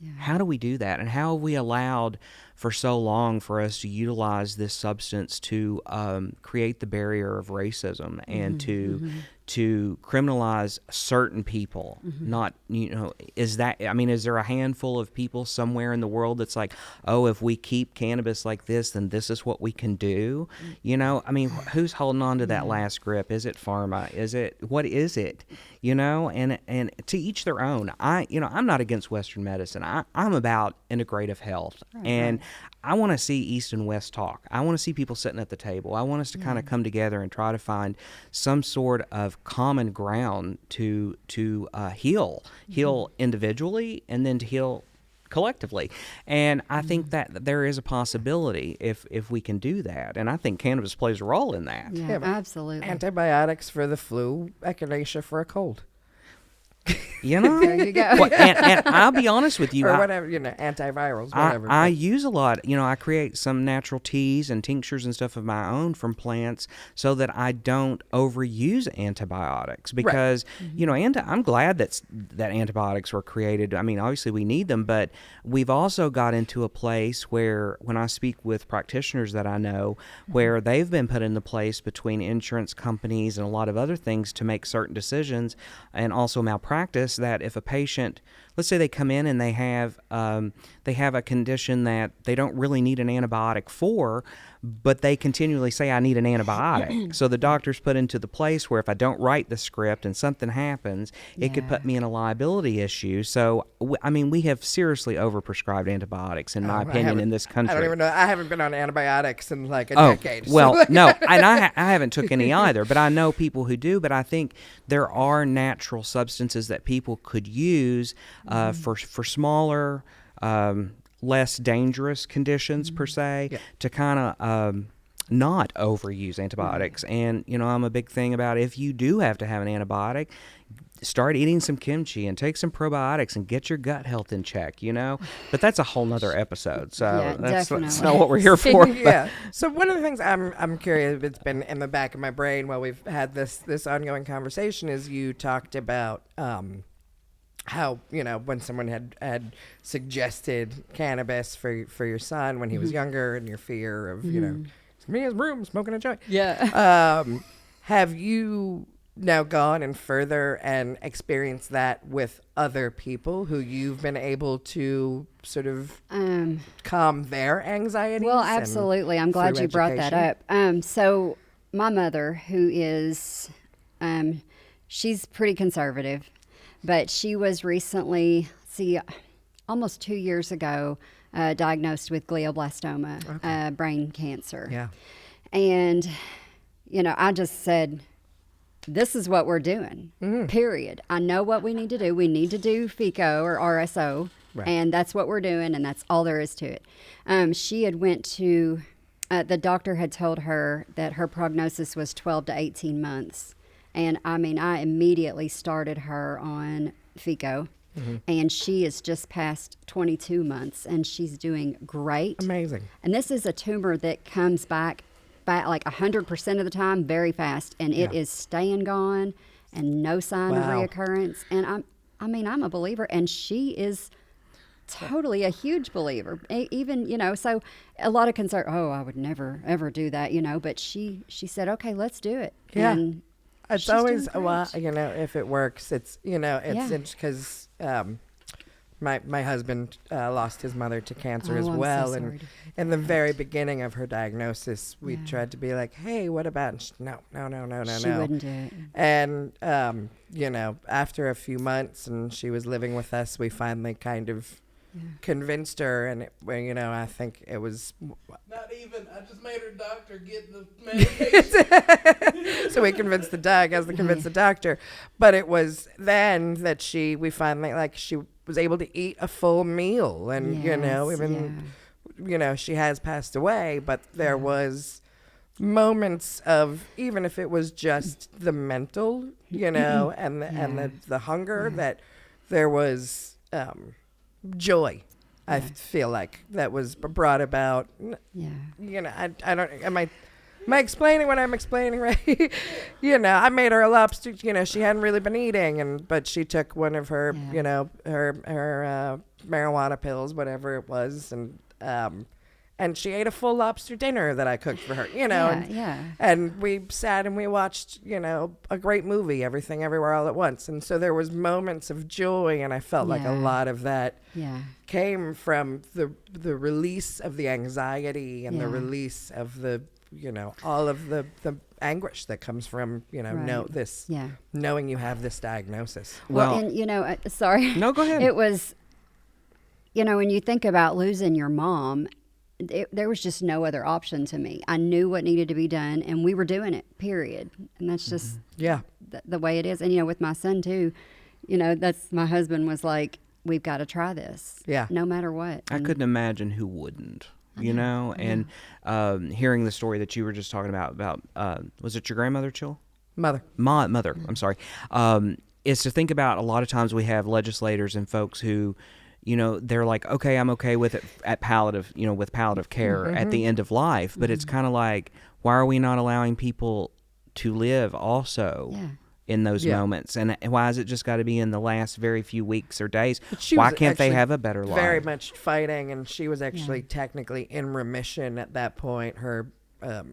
Yeah. How do we do that? And how have we allowed for so long for us to utilize this substance to create the barrier of racism and to criminalize certain people? Not, you know, is there a handful of people somewhere in the world that's like, oh, if we keep cannabis like this, then this is what we can do? You know, I mean, who's holding on to that last grip? Is it pharma? What is it? You know, and to each their own. I'm not against Western medicine. I'm about integrative health. And I want to see East and West talk. I want to see people sitting at the table. I want us to kind of come together and try to find some sort of common ground to heal individually, and then to heal collectively. And I think that there is a possibility if we can do that. And I think cannabis plays a role in that. Yeah, absolutely. Antibiotics for the flu, echinacea for a cold. You know, There you go. Well, and I'll be honest with you, Or whatever, you know, antivirals, whatever. I use a lot. You know, I create some natural teas and tinctures and stuff of my own from plants so that I don't overuse antibiotics. Because you know, I'm glad that antibiotics were created. I mean, obviously we need them, but we've also got into a place where, when I speak with practitioners that I know, where they've been put in the place between insurance companies and a lot of other things to make certain decisions, and also malpractice, that if a patient, let's say they come in and they have a condition that they don't really need an antibiotic for, but they continually say, I need an antibiotic. So the doctor's put into the place where if I don't write the script and something happens, it could put me in a liability issue. So, I mean, we have seriously overprescribed antibiotics, in my opinion, in this country. I don't even know. I haven't been on antibiotics in like a decade. Well, no, and I haven't took any either, but I know people who do. But I think there are natural substances that people could use for smaller, less dangerous conditions per se, to kind of not overuse antibiotics. And, I'm a big thing about if you do have to have an antibiotic, start eating some kimchi and take some probiotics and get your gut health in check, But that's a whole nother episode. So Yeah, that's definitely. not what we're here for. Yeah. So one of the things I'm curious, it's been in the back of my brain while we've had this ongoing conversation, is you talked about how, when someone had suggested cannabis for your son when he was younger, and your fear of, me in his room smoking a joint. Yeah. Have you now gone and further and experienced that with other people who you've been able to sort of calm their anxieties? Well, absolutely. I'm glad through you brought that education? up. So my mother, who is, she's pretty conservative, but she was recently, almost 2 years ago, diagnosed with glioblastoma, brain cancer. Yeah. And, I just said, this is what we're doing, period. I know what we need to do. We need to do FICO or RSO, and that's what we're doing, and that's all there is to it. She had went to, the doctor had told her that her prognosis was 12 to 18 months. And, I immediately started her on FICO, and she is just past 22 months, and she's doing great. Amazing. And this is a tumor that comes back like 100% of the time very fast, and it is staying gone and no sign of reoccurrence. And I'm a believer, and she is totally a huge believer. Even, so a lot of concern, I would never ever do that, but she said, okay, let's do it. Yeah. And it's she's always doing great. if it works, it's it's because my husband lost his mother to cancer as I'm so well, sorry and to in the very beginning of her diagnosis, we tried to be like, hey, what about? And she, no. She wouldn't do it. And after a few months, and she was living with us, we finally kind of convinced her, and I think it was Not even. I just made her doctor get the medication. so we convinced the doc as to convince the doctor. But it was then that we finally, she was able to eat a full meal, and she has passed away, but there was moments of, even if it was just the mental, and the hunger, that there was joy. I feel like that was brought about. I don't. Am I explaining what I'm explaining right? I made her a lobster. She hadn't really been eating, but she took one of her, her marijuana pills, whatever it was, and she ate a full lobster dinner that I cooked for her. And we sat and we watched, a great movie, Everything Everywhere All at Once. And so there was moments of joy, and I felt like a lot of that came from the release of the anxiety and the release of the, all of the anguish that comes from, knowing you have this diagnosis. Well, and sorry. No, go ahead. It was, when you think about losing your mom, there was just no other option to me. I knew what needed to be done, and we were doing it, period. And that's just the way it is. And, with my son, too, that's my husband was like, we've got to try this. Yeah. No matter what. I couldn't imagine who wouldn't, and hearing the story that you were just talking about was it your grandmother, Chill? Mother. Mother, I'm sorry. Is to think about a lot of times we have legislators and folks who, they're like, okay, I'm okay with it at palliative, with palliative care at the end of life. But it's kind of like, why are we not allowing people to live also in those moments? And why has it just got to be in the last very few weeks or days? Why can't they have a better life? Very much fighting, and she was actually technically in remission at that point. Her, I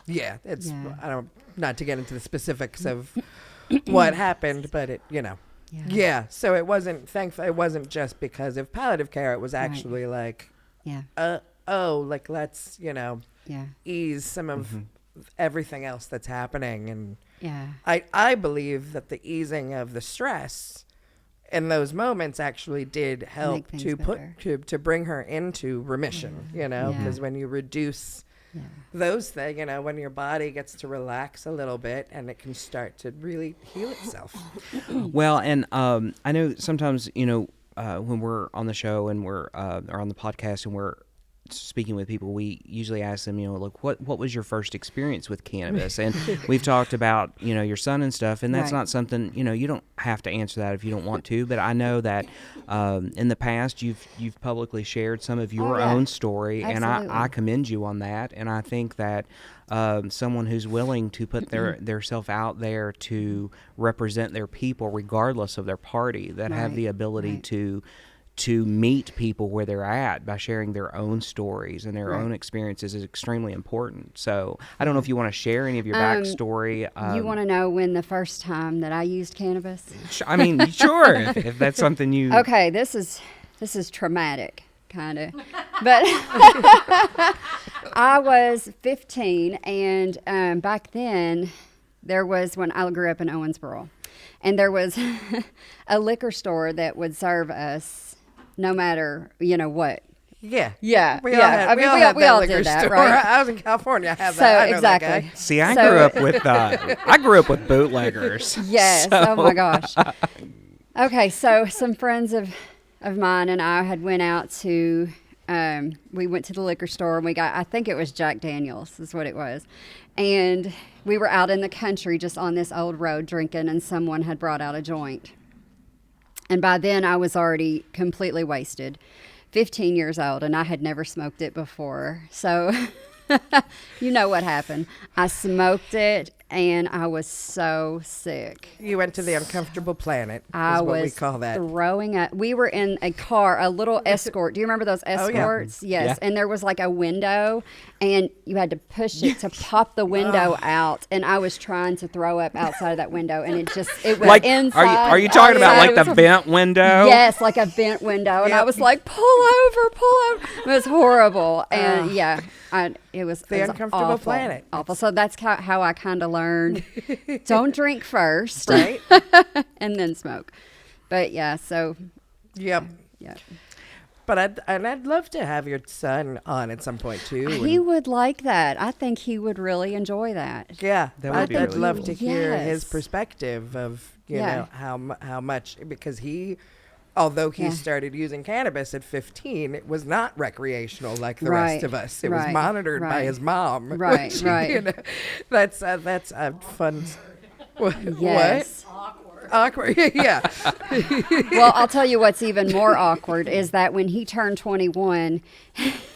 don't, not to get into the specifics of what happened, but it, so it wasn't, thankfully, it wasn't just because of palliative care. It was actually like, let's, ease some of everything else that's happening. And I believe that the easing of the stress in those moments actually did help to bring her into remission, because when you reduce those things, when your body gets to relax a little bit, and it can start to really heal itself. Well, and I know sometimes, when we're on the show and we're or on the podcast and we're speaking with people, we usually ask them, look, what was your first experience with cannabis? And we've talked about, your son and stuff, and that's Right. not something, you don't have to answer that if you don't want to, but I know that in the past you've publicly shared some of your yeah. own story, and Absolutely. I commend you on that, and I think that someone who's willing to put their self out there to represent their people regardless of their party, that have Right. the ability Right. to meet people where they're at by sharing their own stories and their Right. own experiences is extremely important. So I don't know if you want to share any of your backstory. You want to know when the first time that I used cannabis? I mean, sure, if that's something you... Okay, this is traumatic, kind of, but I was 15, and back then there was, when I grew up in Owensboro, and there was a liquor store that would serve us no matter what. Yeah. Yeah, We yeah. all had, I mean, we that all liquor did that, store. right? I was in California. I have So that. I know that exactly. guy. See, I So- grew up with bootleggers. Yes. So- Oh my gosh. Okay, so some friends of mine and I had went out to. We went to the liquor store and we got. I think it was Jack Daniels, is what it was, and we were out in the country just on this old road drinking, and someone had brought out a joint. And by then I was already completely wasted, 15 years old, and I had never smoked it before. So you know what happened. I smoked it, and I was so sick. You went to the uncomfortable planet. I is what was we call that. throwing up. We were in a car, a little escort. Do you remember those yeah. escorts? Yes. Yeah. And there was like a window, and you had to push it to pop the window out. And I was trying to throw up outside of that window, and it was Like, inside. are you talking about outside. like the vent window? Yes, like a vent window, and I Yep. was like, pull over. It was horrible, and it was The uncomfortable awful, planet. Awful. So that's how I kind of learned: don't drink first, Right? and then smoke. But yeah, so Yep. yeah, But I'd love to have your son on at some point too. he and- would like that. I think he would really enjoy that. Yeah, That would be I'd really love cool. to hear his Yes. perspective of Yeah. how much, because although he Yeah. started using cannabis at 15, it was not recreational like the Right, rest of us. It was right, monitored by right. his mom. Right, which, right. That's a fun. Yes. What? Awkward. Yeah. Well, I'll tell you what's even more awkward is that when he turned 21,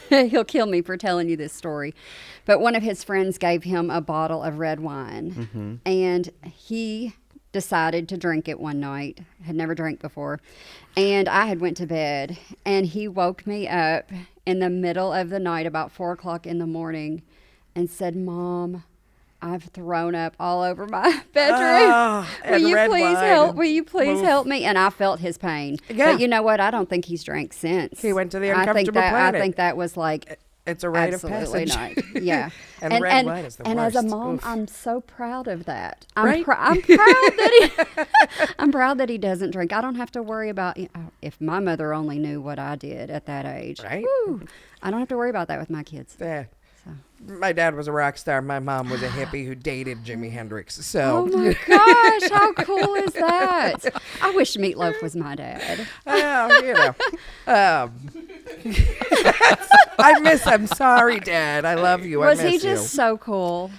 he'll kill me for telling you this story, but one of his friends gave him a bottle of red wine, and he decided to drink it one night. Had never drank before, and I had went to bed, and he woke me up in the middle of the night, about 4 o'clock in the morning, and said, "Mom, I've thrown up all over my bedroom. Oh, Will and you red please wine help? and Will you please oof. help me?" And I felt his pain. Yeah. But you know what? I don't think he's drank since. He went to the I think uncomfortable planet. I think that was like It's a rite absolutely of passage. not. Yeah. And red wine is the and as a worst. mom, Oof. I'm so proud of that. I'm Right? proud that he I'm proud that he doesn't drink. I don't have to worry about if my mother only knew what I did at that age. Right? Whew, I don't have to worry about that with my kids. Yeah. So. My dad was a rock star. My mom was a hippie who dated Jimi Hendrix. So, Oh my gosh, how cool is that? I wish Meatloaf was my dad. I miss. I'm sorry, Dad. I love you. Was I miss he just so cool?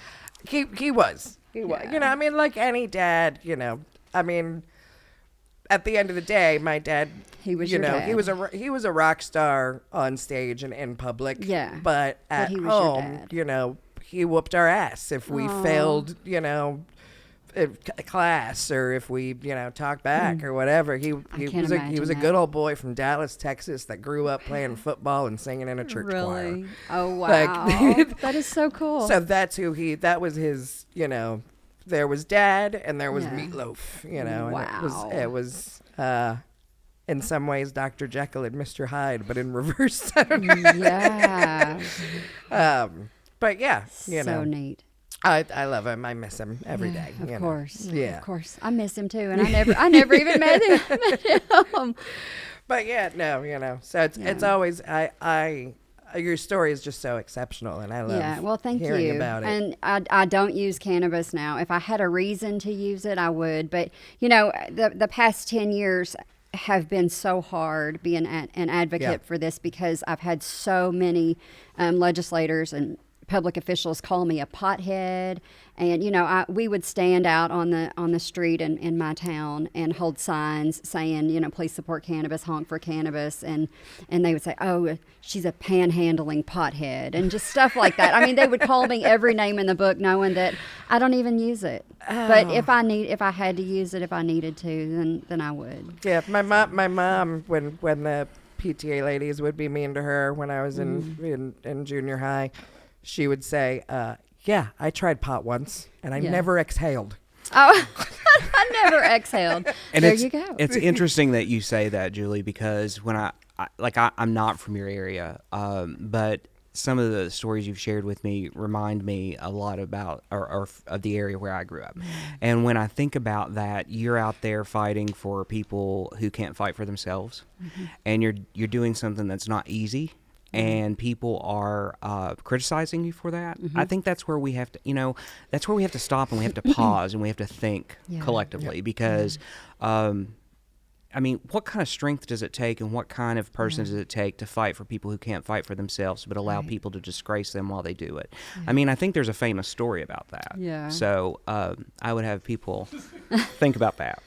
you. He was. He was. You know, I mean, like any dad. You know, I mean, at the end of the day, my dad. He was you your know, dad. he was a rock star on stage and in public. Yeah, But at he was your home, dad. you know, he whooped our ass if we Aw. failed. You know. Class, or if we, talk back or whatever. He can't was a imagine good old boy from Dallas, Texas, that grew up playing football and singing in a church choir. Really? Oh Like- wow, that is so cool. So that's that was his, there was Dad and there was Yeah. Meatloaf, Wow. and it was in some ways Dr. Jekyll and Mr. Hyde, but in reverse. I don't know. Yeah, But yeah, so neat. I love him. I miss him every day. Of you know. course, Yeah. of course. I miss him too, and I never even met him. But yeah, no, so it's always your story is just so exceptional, and I love Yeah, well, thank hearing you. about it. And I don't use cannabis now. If I had a reason to use it, I would. But the past 10 years have been so hard being an advocate for this, because I've had so many legislators and public officials call me a pothead, and we would stand out on the street in my town and hold signs saying, please support cannabis, honk for cannabis, and they would say, oh, she's a panhandling pothead, and just stuff like that. I mean, they would call me every name in the book, knowing that I don't even use it. But if I had to use it, if I needed to, then I would. Yeah, my mom, when the PTA ladies would be mean to her when I was in junior high, she would say, yeah, I tried pot once, and I never exhaled. Oh, I never exhaled. And there you go. It's interesting that you say that, Julie, because when I'm not from your area, but some of the stories you've shared with me remind me a lot about or of the area where I grew up. And when I think about that, you're out there fighting for people who can't fight for themselves, and you're doing something that's not easy. And people are criticizing you for that. I think that's where we have to, that's where we have to stop, and we have to pause, and we have to think collectively, because, I mean, what kind of strength does it take, and what kind of person does it take to fight for people who can't fight for themselves, but allow people to disgrace them while they do it? I mean, I think there's a famous story about that. Yeah. So I would have people think about that,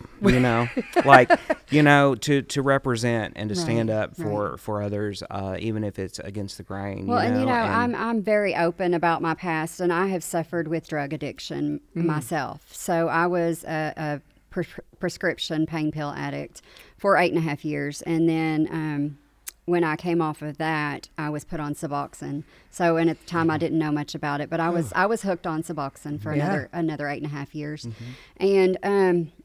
like, to represent and to stand up for others, even if it's against the grain. Well, I'm very open about my past, and I have suffered with drug addiction myself. So I was a prescription pain pill addict for 8.5 years, and then when I came off of that, I was put on Suboxone. So, and at the time, I didn't know much about it, but I was hooked on Suboxone for another 8.5 years, and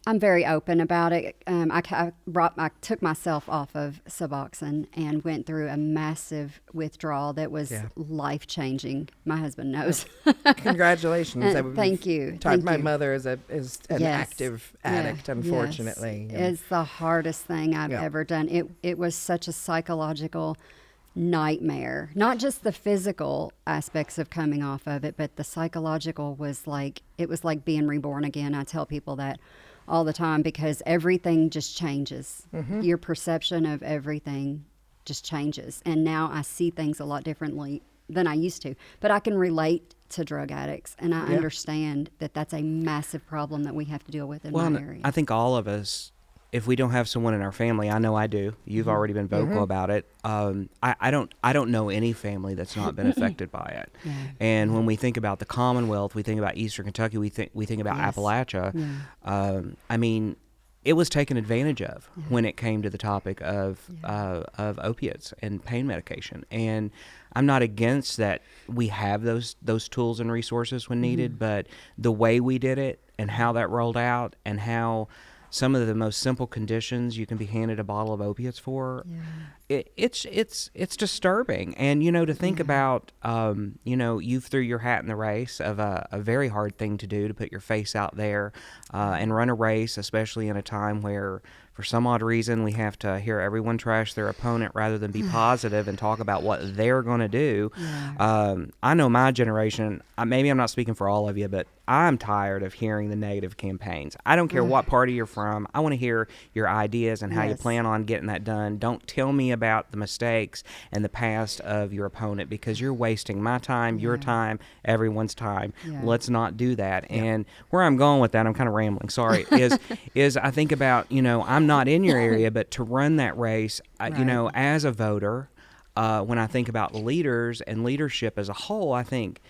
I'm very open about it. I took myself off of Suboxone and went through a massive withdrawal that was life changing. My husband knows. Congratulations! Thank you. My mother is an active addict. Unfortunately, it's the hardest thing I've ever done. It was such a psychological nightmare. Not just the physical aspects of coming off of it, but the psychological was like being reborn again. I tell people that all the time, because everything just changes. Your perception of everything just changes. And now I see things a lot differently than I used to. But I can relate to drug addicts, and I understand that that's a massive problem that we have to deal with in my area. I think all of us, if we don't have someone in our family, I know I do. You've already been vocal about it. I don't know any family that's not been affected by it. Yeah. And when we think about the Commonwealth, we think about Eastern Kentucky, we think about Appalachia. Yeah. I mean, it was taken advantage of when it came to the topic of opiates and pain medication. And I'm not against that we have those tools and resources when needed, but the way we did it and how that rolled out, and how some of the most simple conditions you can be handed a bottle of opiates for, it's disturbing. And to think about, you threw your hat in the race of a very hard thing to do, to put your face out there and run a race, especially in a time where, for some odd reason, we have to hear everyone trash their opponent rather than be positive and talk about what they're going to do. I know my generation, maybe I'm not speaking for all of you, but I'm tired of hearing the negative campaigns. I don't care what party you're from. I want to hear your ideas and how you plan on getting that done. Don't tell me about the mistakes and the past of your opponent, because you're wasting my time, your time, everyone's time. Let's not do that. And where I'm going with that, I'm kind of rambling, sorry, is I think about, I'm not in your area, but to run that race, as a voter, when I think about leaders and leadership as a whole, I think,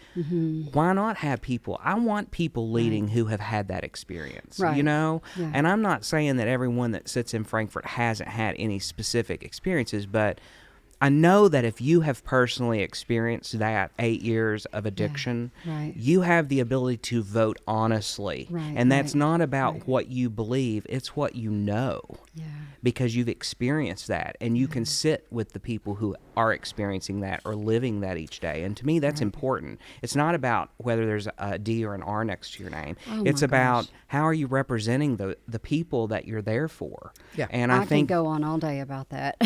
why not have people? I want people leading who have had that experience, And I'm not saying that everyone that sits in Frankfort hasn't had any specific experiences, but I know that if you have personally experienced that 8 years of addiction, you have the ability to vote honestly. And that's not about what you believe, it's what you know. Because you've experienced that, and you can sit with the people who are experiencing that or living that each day. And to me, that's important. It's not about whether there's a D or an R next to your name. It's about how are you representing the people that you're there for. And I think, could go on all day about that.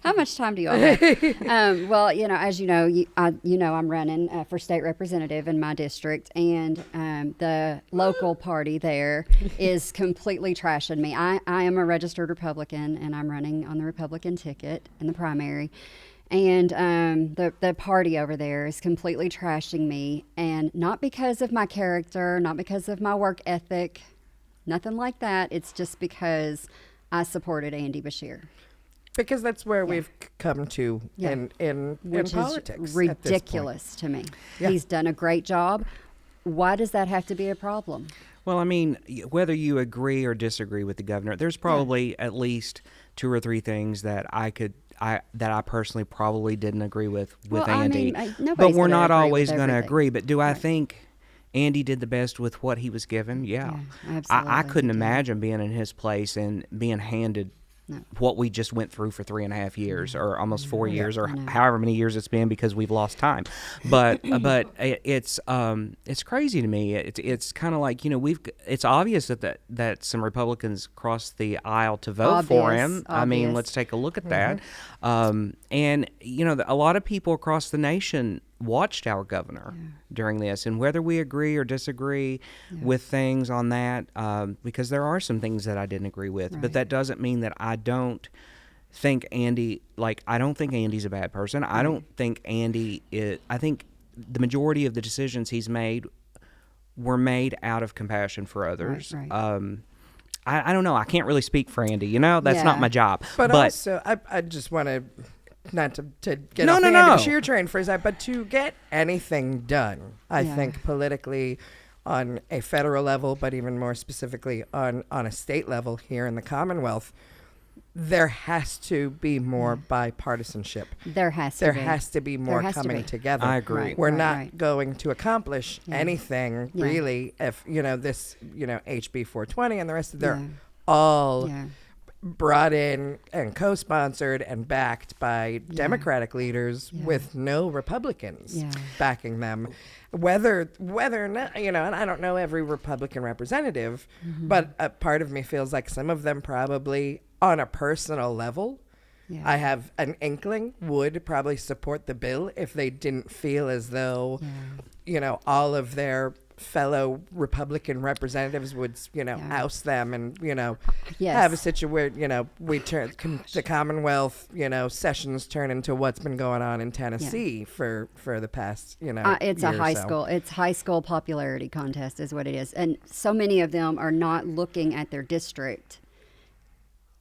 How much time do do all day. Well, as you know, I'm running for state representative in my district, and the local party there is completely trashing me. I am a registered Republican, and I'm running on the Republican ticket in the primary. And the party over there is completely trashing me, and not because of my character, not because of my work ethic, nothing like that. It's just because I supported Andy Bashir. Because that's where we've come to in Which politics. is ridiculous to me. Yeah. He's done a great job. Why does that have to be a problem? Well, I mean, whether you agree or disagree with the governor, there's probably at least 2 or 3 things that I personally probably didn't agree with Andy. But we're not always going to agree. But do I think Andy did the best with what he was given? Yeah. Absolutely. I couldn't imagine being in his place and being handed what we just went through for 3.5 years or almost 4 years or however many years it's been because we've lost time. But it's crazy to me. It's kind of like, it's obvious that some Republicans crossed the aisle to vote for him. I mean, let's take a look at that. And a lot of people across the nation watched our governor during this, and whether we agree or disagree with things on that, because there are some things that I didn't agree with, but that doesn't mean that I don't think Andy, I don't think Andy's a bad person. I don't think Andy is, I think the majority of the decisions he's made were made out of compassion for others. I don't know. I can't really speak for Andy, that's not my job. But also, I just want to, not to get off the Andy Bashir train for a second, but to get anything done, I think politically on a federal level, but even more specifically on a state level here in the Commonwealth, there has to be more bipartisanship. There has to be more coming together. I agree. We're not going to accomplish anything really if, this, HB 420 and the rest of them all brought in and co-sponsored and backed by Democratic leaders with no Republicans backing them. Whether or not, and I don't know every Republican representative, but a part of me feels like some of them probably on a personal level, I have an inkling, would probably support the bill if they didn't feel as though, all of their fellow Republican representatives would, oust them and, have a situation where, we turn the Commonwealth, sessions turn into what's been going on in Tennessee for the past, it's a high school. It's high school popularity contest is what it is. And so many of them are not looking at their district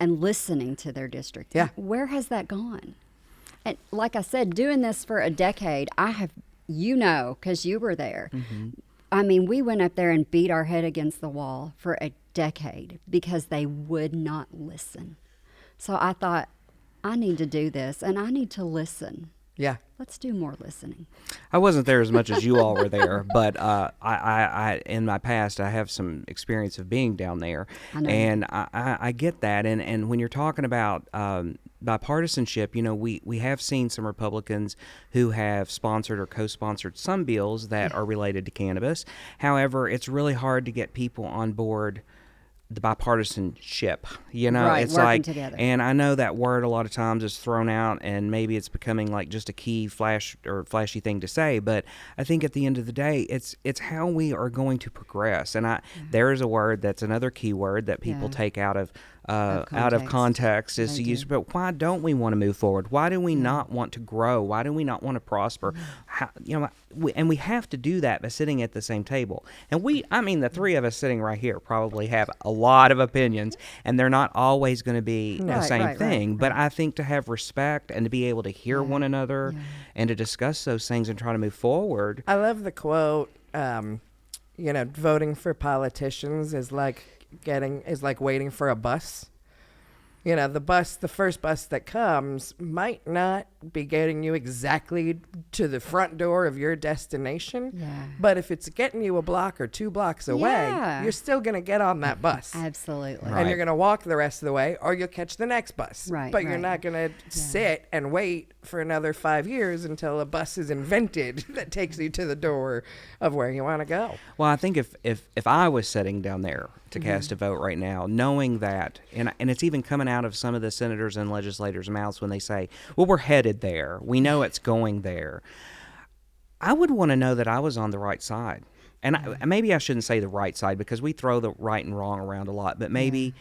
and listening to their district. Yeah. Where has that gone? And like I said, doing this for a decade, I have, because you were there. I mean, we went up there and beat our head against the wall for a decade because they would not listen. So I thought, I need to do this and I need to listen. Yeah. Let's do more listening. I wasn't there as much as you all were there, but I in my past, I have some experience of being down there. And I get that. And when you're talking about bipartisanship, we have seen some Republicans who have sponsored or co-sponsored some bills that are related to cannabis. However, it's really hard to get people on board the bipartisanship, it's like together. And I know that word a lot of times is thrown out and maybe it's becoming like just a key flashy thing to say, but I think at the end of the day it's how we are going to progress. And there is a word that's another key word that people take out of context is to use, but why don't we want to move forward? Why do we not want to grow? Why do we not want to prosper? And we have to do that by sitting at the same table. And the 3 of us sitting right here probably have a lot of opinions, and they're not always going to be the same thing. But I think to have respect and to be able to hear one another and to discuss those things and try to move forward. I love the quote, voting for politicians is like waiting for a bus. The first bus that comes might not be getting you exactly to the front door of your destination. But if it's getting you a block or 2 blocks away, you're still going to get on that bus. Absolutely. And you're going to walk the rest of the way, or you'll catch the next bus. But you're not going to sit and wait for another 5 years until a bus is invented that takes you to the door of where you want to go. Well, I think if I was sitting down there to cast a vote right now, knowing that, and it's even coming out out of some of the senators and legislators' mouths when they say, well, we're headed there. We know it's going there. I would want to know that I was on the right side. And maybe I shouldn't say the right side because we throw the right and wrong around a lot, but maybe,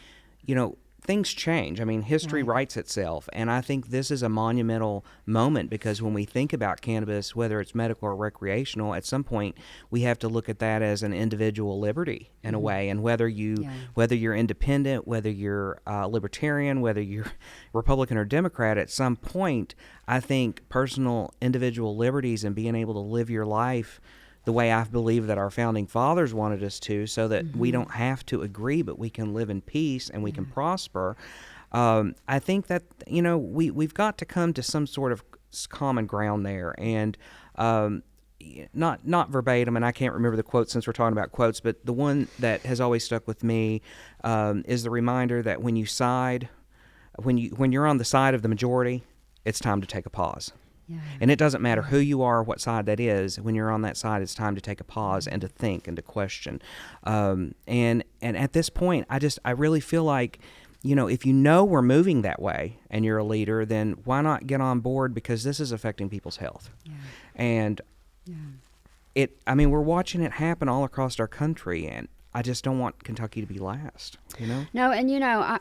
things change. I mean, history writes itself, and I think this is a monumental moment because when we think about cannabis, whether it's medical or recreational, at some point we have to look at that as an individual liberty in a way, and whether you're independent, whether you're libertarian, whether you're Republican or Democrat, at some point, I think personal individual liberties and being able to live your life the way I believe that our founding fathers wanted us to, so that we don't have to agree, but we can live in peace and we can prosper. I think that, we've got to come to some sort of common ground there. And not verbatim, and I can't remember the quote since we're talking about quotes, but the one that has always stuck with me is the reminder that when you're on the side of the majority, it's time to take a pause. Yeah. And it doesn't matter who you are, what side that is. When you're on that side, it's time to take a pause and to think and to question. And at this point, I really feel like, if we're moving that way and you're a leader, then why not get on board, because this is affecting people's health. Yeah. And we're watching it happen all across our country, and I just don't want Kentucky to be last. No, and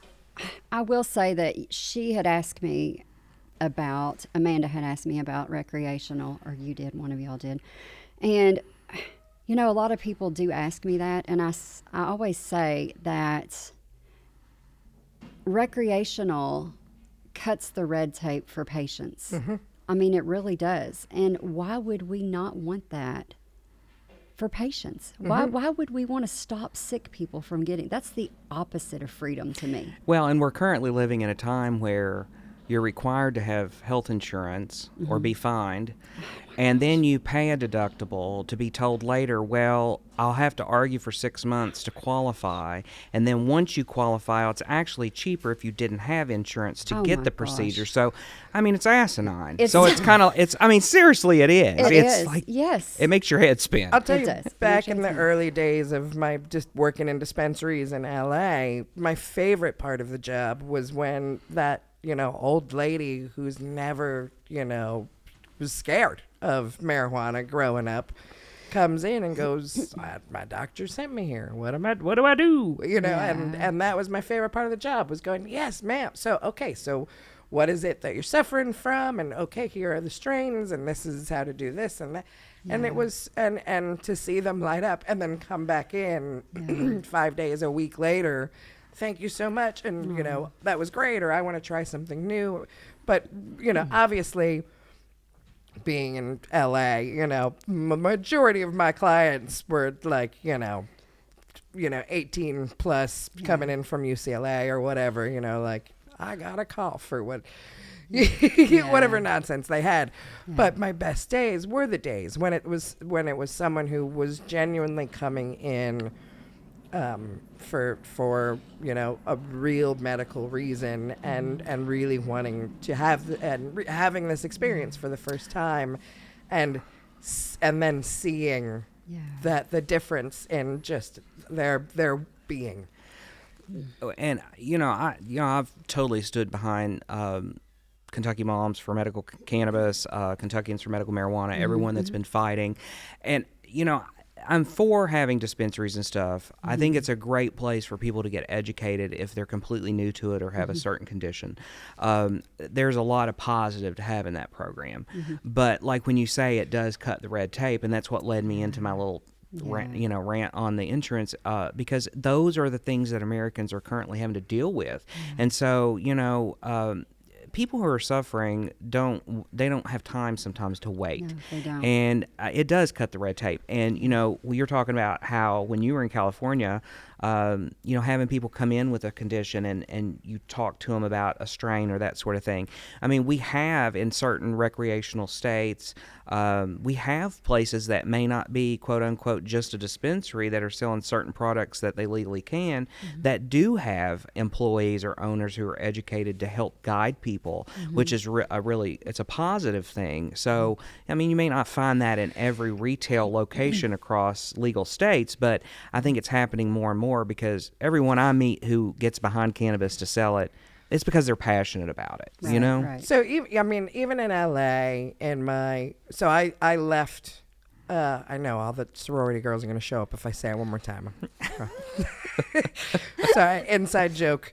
I will say that she had asked me Amanda had asked me about recreational, or you did, one of y'all did. And, a lot of people do ask me that, and I always say that recreational cuts the red tape for patients. Mm-hmm. I mean, it really does. And why would we not want that for patients? Mm-hmm. Why would we want to stop sick people from getting? That's the opposite of freedom to me. Well, and we're currently living in a time where you're required to have health insurance or be fined, and then you pay a deductible to be told later, well, I'll have to argue for 6 months to qualify, and then once you qualify, it's actually cheaper if you didn't have insurance to get the procedure. So, it's asinine. It's kind of, seriously, it is. It's like, yes. It makes your head spin. I'll tell you, back in the early days of my just working in dispensaries in LA, my favorite part of the job was when that old lady who's never, was scared of marijuana growing up comes in and goes, my doctor sent me here. What do I do? And that was my favorite part of the job, was going, yes, ma'am. So what is it that you're suffering from? And okay, here are the strains, and this is how to do this and that. Yeah. And it was, and to see them light up and then come back in 5 days, a week later, thank you so much. And, that was great. Or I want to try something new. But, obviously being in LA, majority of my clients were like, 18 plus coming in from UCLA or whatever, like I got a call for whatever nonsense they had. Yeah. But my best days were the days when it was someone who was genuinely coming in for a real medical reason and really wanting to have having this experience for the first time, and then seeing that the difference in just their being. And I've totally stood behind Kentucky Moms for Medical Cannabis, Kentuckians for Medical Marijuana, everyone that's been fighting, and I'm for having dispensaries and stuff. I think it's a great place for people to get educated if they're completely new to it or have a certain condition. There's a lot of positive to having that program. But like when you say, it does cut the red tape, and that's what led me into my little rant on the insurance, because those are the things that Americans are currently having to deal with. And so, people who are suffering don't have time sometimes to wait. No, they don't. And it does cut the red tape. And you're talking about how when you were in California, having people come in with a condition and you talk to them about a strain or that sort of thing. We have in certain recreational states, we have places that may not be quote unquote just a dispensary that are selling certain products that they legally can, that do have employees or owners who are educated to help guide people, which is it's a positive thing. So, you may not find that in every retail location across legal states, but I think it's happening more and more, because everyone I meet who gets behind cannabis to sell it, it's because they're passionate about it. Right, You know. Right. So even in LA, I left. I know all the sorority girls are going to show up if I say it one more time. Sorry, inside joke.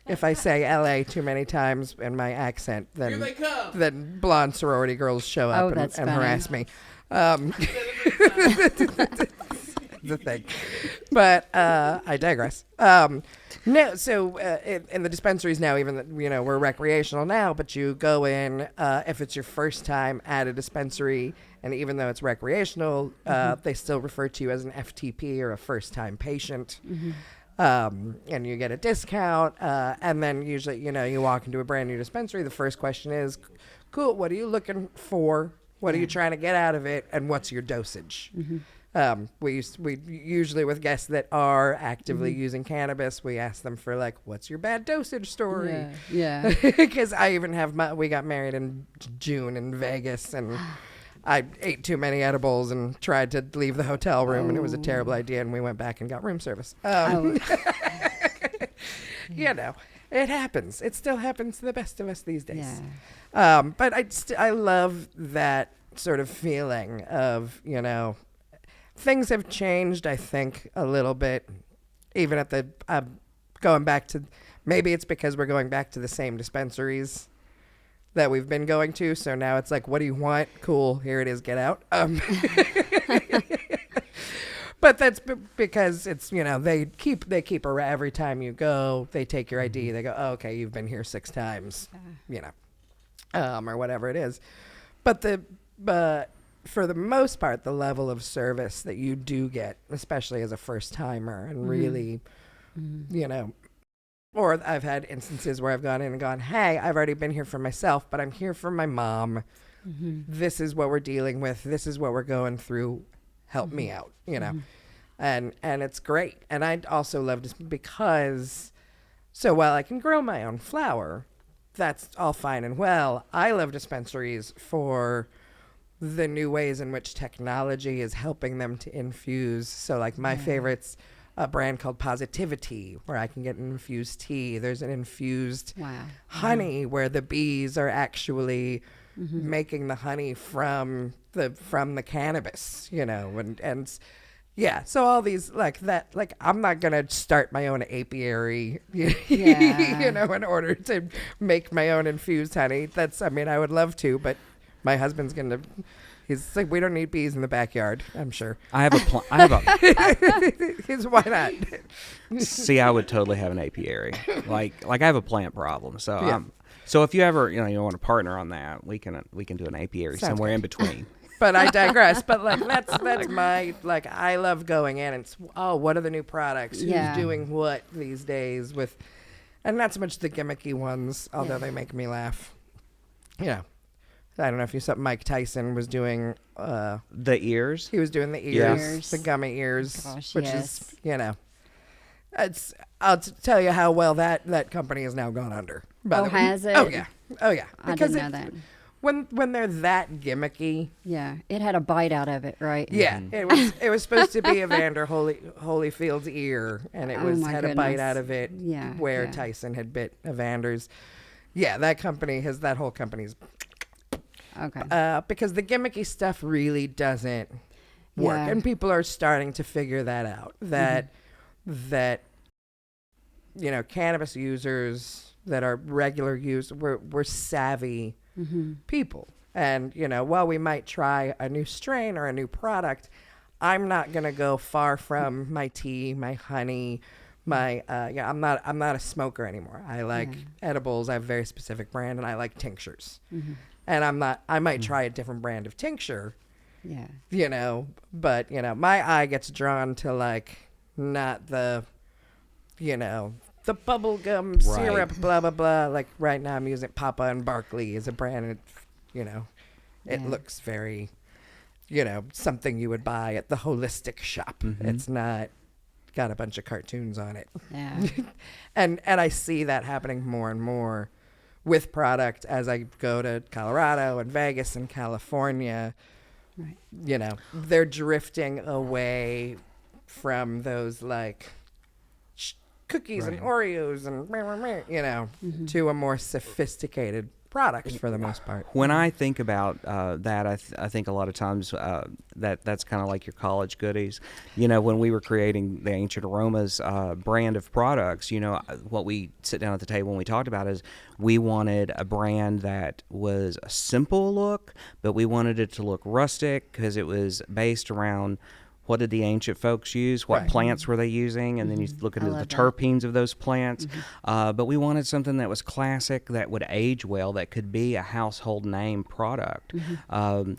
If I say LA too many times in my accent, Here they come. then blonde sorority girls show up that's and funny. harass me. The thing. But I digress. No, so in the dispensaries now, even we're recreational now, but you go in if it's your first time at a dispensary, and even though it's recreational, they still refer to you as an FTP or a first-time patient. And you get a discount, and then usually, you walk into a brand new dispensary. The first question is, cool, what are you looking for? What are you trying to get out of it? And what's your dosage? We usually, with guests that are actively using cannabis, we ask them for what's your bad dosage story? Yeah. Because I even have we got married in June in Vegas, and I ate too many edibles and tried to leave the hotel room, and it was a terrible idea, and we went back and got room service. It happens. It still happens to the best of us these days. Yeah. But I love that sort of feeling of, things have changed, I think, a little bit, even at the, going back to, maybe it's because we're going back to the same dispensaries that we've been going to. So now it's like, what do you want? Cool. Here it is. Get out. But that's because it's, they keep every time you go, they take your ID. They go, oh, okay, you've been here 6 times, or whatever it is. But for the most part, the level of service that you do get, especially as a first timer, and really, or I've had instances where I've gone in and gone, hey, I've already been here for myself, but I'm here for my mom. This is what we're dealing with. This is what we're going through. Help me out, and it's great. And I also love this because, so while I can grow my own flower, that's all fine and well. I love dispensaries for the new ways in which technology is helping them to infuse. So my favorite's a brand called Positivity, where I can get an infused tea. There's an infused honey where the bees are actually making the honey from the cannabis, and so all these I'm not gonna start my own apiary, in order to make my own infused honey. I would love to, but my husband's gonna. He's like, we don't need bees in the backyard. I'm sure. I have a Why not? See, I would totally have an apiary. I have a plant problem, so so if you ever you want to partner on that, we can do an apiary somewhere in between. But I digress. But that's my I love going in and what are the new products? Who's doing what these days with, and not so much the gimmicky ones, although they make me laugh. I don't know if you saw Mike Tyson was doing the ears. He was doing the ears, the gummy ears, which is I'll tell you how well that company has now gone under. Has it? Oh yeah. I didn't know that. When they're that gimmicky. Yeah, it had a bite out of it, right? Yeah, it was supposed to be Evander Holyfield's ear, and it had a bite out of it. Yeah, where Tyson had bit Evander's. Yeah, that whole company's. Okay. Because the gimmicky stuff really doesn't work, and people are starting to figure that out. That cannabis users that are regular users, we're savvy people, and while we might try a new strain or a new product, I'm not gonna go far from my tea, my honey. I'm not a smoker anymore. I like edibles. I have a very specific brand, and I like tinctures. And I might try a different brand of tincture. Yeah. But my eye gets drawn to not the the bubblegum syrup, blah blah blah. Right now I'm using Papa and Barkley as a brand, and it looks very something you would buy at the holistic shop. It's not got a bunch of cartoons on it. Yeah. and I see that happening more and more with product as I go to Colorado and Vegas and California. Right. They're drifting away from those cookies and Right. Oreos and to a more sophisticated product for the most part. When I think about that, I think a lot of times that's kind of like your college goodies. When we were creating the Ancient Aromas brand of products, what we sit down at the table and we talked about is we wanted a brand that was a simple look, but we wanted it to look rustic because it was based around what did the ancient folks use? What Right. plants were they using? And then you look into the love that. terpenes of those plants. But we wanted something that was classic, that would age well, that could be a household name product.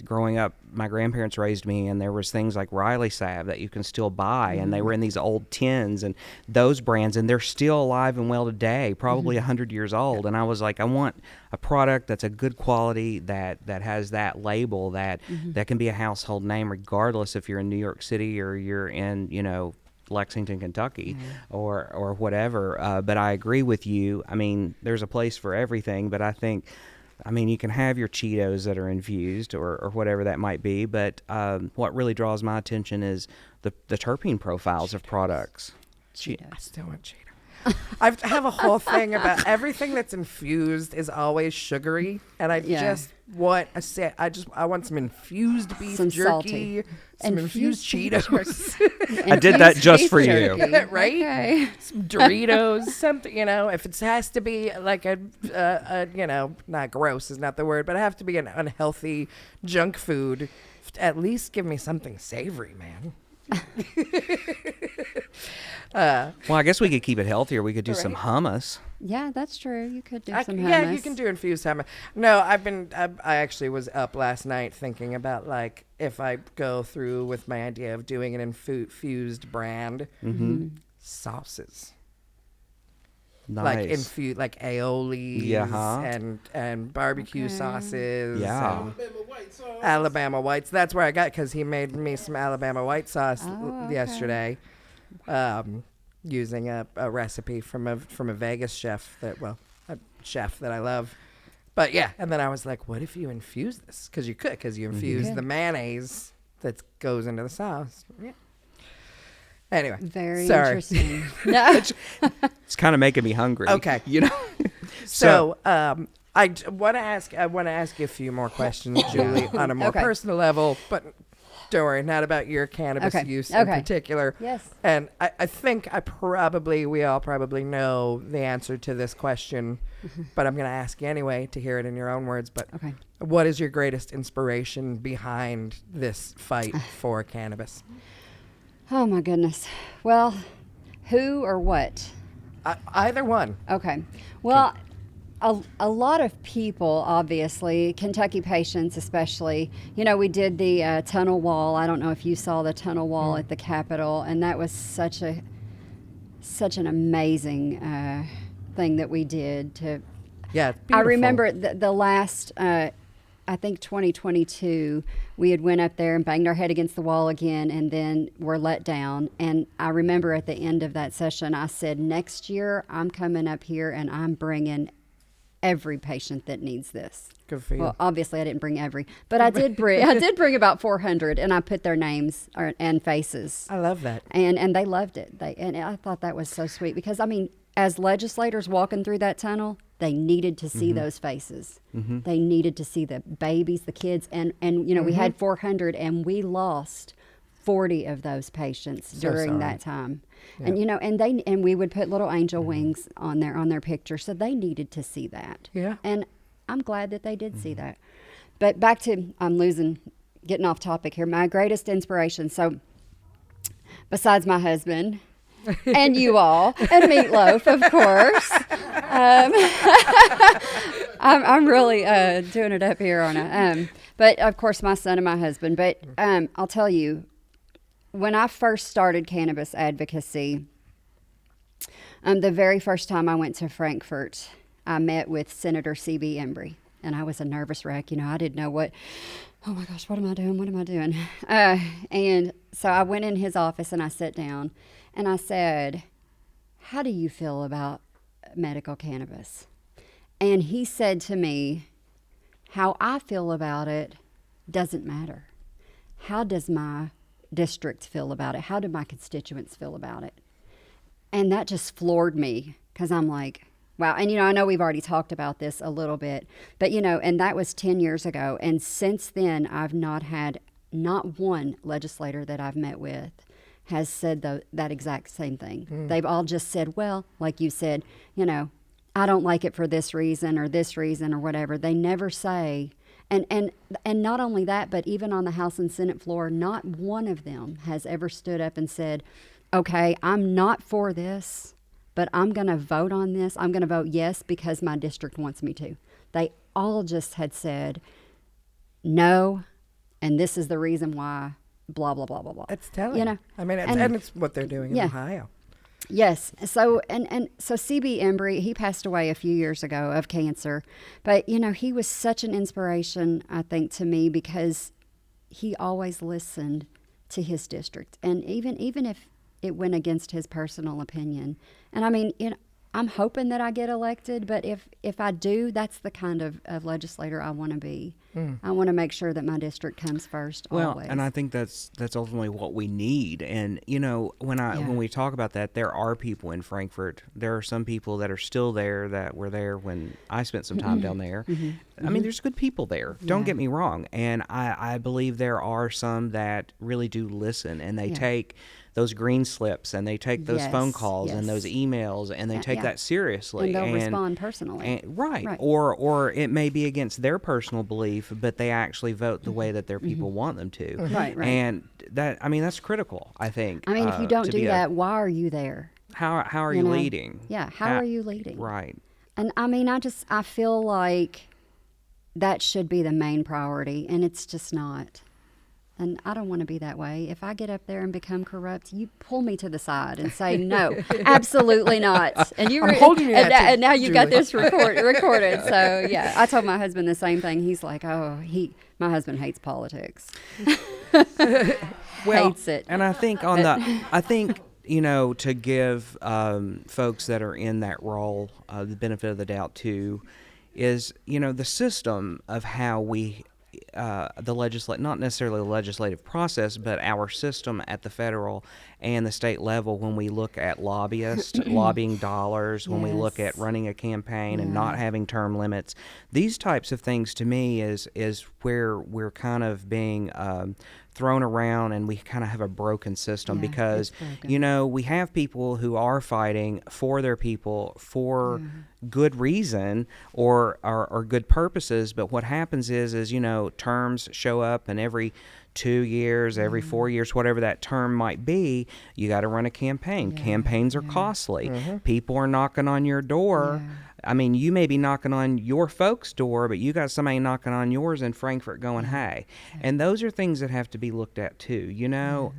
Growing up, my grandparents raised me, and there was things like Riley salve that you can still buy, and they were in these old tins, and those brands, and they're still alive and well today, probably 100 years old. And I was like, I want a product that's a good quality, that has that label, that can be a household name, regardless if you're in New York City or you're in, Lexington, Kentucky, or whatever. But I agree with you. I mean, there's a place for everything, but I think, you can have your Cheetos that are infused or whatever that might be, but what really draws my attention is the terpene profiles of products. I still want Cheeto. I have a whole thing about everything that's infused is always sugary, and I just want I want some infused beef Some jerky, salty. some infused Cheetos, I did that Infused just beef for you. jerky. right? Okay. Some Doritos, something. If it has to be like a not gross is not the word, but it have to be an unhealthy junk food. At least give me something savory, man. Well, I guess we could keep it healthier. We could do some Right. hummus. Yeah, that's true. You could do some hummus. Yeah, you can do infused hummus. No, I actually was up last night thinking about like if I go through with my idea of doing an infused brand, sauces. Nice. Like aiolis and barbecue sauces. Yeah. and Alabama white sauce. Alabama whites. That's where I got because he made me some Alabama white sauce okay. yesterday, using a recipe from a Vegas chef a chef that I love. But yeah, and then I was like, what if you infuse this? Because you infuse could. the mayonnaise that goes into the sauce. Yeah. Anyway, Very sorry. interesting. No. It's kind of making me hungry. Okay. So, I want to ask you a few more questions, Julie, on a more Okay. personal level, but don't worry, not about your cannabis Okay. use in Okay. particular. Yes. And I think we all probably know the answer to this question, but I'm going to ask you anyway to hear it in your own words. But Okay. what is your greatest inspiration behind this fight for cannabis? Oh my goodness. Well, who or what? Either one. Okay. Well, a lot of people, obviously, Kentucky patients especially, we did the tunnel wall. I don't know if you saw the tunnel wall at the Capitol, and that was such an amazing thing that we did to. Yeah. It's I beautiful. remember the last, I think 2022, we had went up there and banged our head against the wall again, and then were let down. And I remember at the end of that session, I said, next year I'm coming up here and I'm bringing every patient that needs this. Good for you. Well, obviously I didn't bring every, but I did bring about 400, and I put their names and faces. I love that. And they loved it. And I thought that was so sweet because, as legislators walking through that tunnel, they needed to see those faces. They needed to see the babies, the kids, and we had 400, and we lost 40 of those patients during that time. Yeah. And we would put little angel wings on their picture, so they needed to see that. Yeah. And I'm glad that they did see that. But back to getting off topic here. My greatest inspiration. So besides my husband. And you all, and Meatloaf, of course. I'm really doing it up here on it. But of course, my son and my husband. But I'll tell you, when I first started Cannabis Advocacy, the very first time I went to Frankfurt, I met with Senator C.B. Embry, and I was a nervous wreck. I didn't know oh my gosh, what am I doing? What am I doing? And so I went in his office and I sat down. And I said, how do you feel about medical cannabis? And he said to me, how I feel about it doesn't matter. How does my district feel about it? How do my constituents feel about it? And that just floored me because I'm like, wow. And, I know we've already talked about this a little bit, but, and that was 10 years ago. And since then, I've not had not one legislator that I've met with has said that exact same thing. They've all just said, well, like you said, I don't like it for this reason or whatever. They never say, and not only that, but even on the House and Senate floor, not one of them has ever stood up and said, okay, I'm not for this, but I'm going to vote on this. I'm going to vote yes because my district wants me to. They all just had said, no, and this is the reason why, blah, blah, blah, blah, blah. It's telling. I mean, and it's what they're doing in Ohio. Yes. So, so C.B. Embry, he passed away a few years ago of cancer. But, he was such an inspiration, I think, to me because he always listened to his district. And even if it went against his personal opinion. And I mean, I'm hoping that I get elected, but if I do, that's the kind of legislator I want to be. I want to make sure that my district comes first. Well, always. and I think that's ultimately what we need. And when we talk about that, there are people in Frankfort. There are some people that are still there that were there when I spent some time down there. I mean, there's good people there. Don't get me wrong. And I believe there are some that really do listen, and they take those green slips and they take those phone calls and those emails and they take that seriously. And they'll respond personally. Right. Or it may be against their personal belief, but they actually vote the way that their people want them to. Right. And that's critical, I think. I mean, if you don't do that, why are you there? How are you leading? Yeah, how are you leading? Right. And I mean, I feel like that should be the main priority, and it's just not. And I don't want to be that way. If I get up there and become corrupt, you pull me to the side and say, no, absolutely not. And I'm holding you and now you've got Julie. this recorded. So, yeah, I told my husband the same thing. He's like, my husband hates politics. Hates it. And I think to give folks that are in that role the benefit of the doubt too, is the system of how we not necessarily the legislative process, but our system at the federal and the state level when we look at lobbyists, lobbying dollars, when we look at running a campaign and not having term limits. These types of things to me is where we're kind of being thrown around, and we kind of have a broken system because, we have people who are fighting for their people for good reason or good purposes, but what happens is terms show up, and every 2 years, every 4 years, whatever that term might be, you got to run a campaign. Campaigns are costly. People are knocking on your door. I mean, you may be knocking on your folks' door, but you got somebody knocking on yours in Frankfort going, hey. And those are things that have to be looked at too.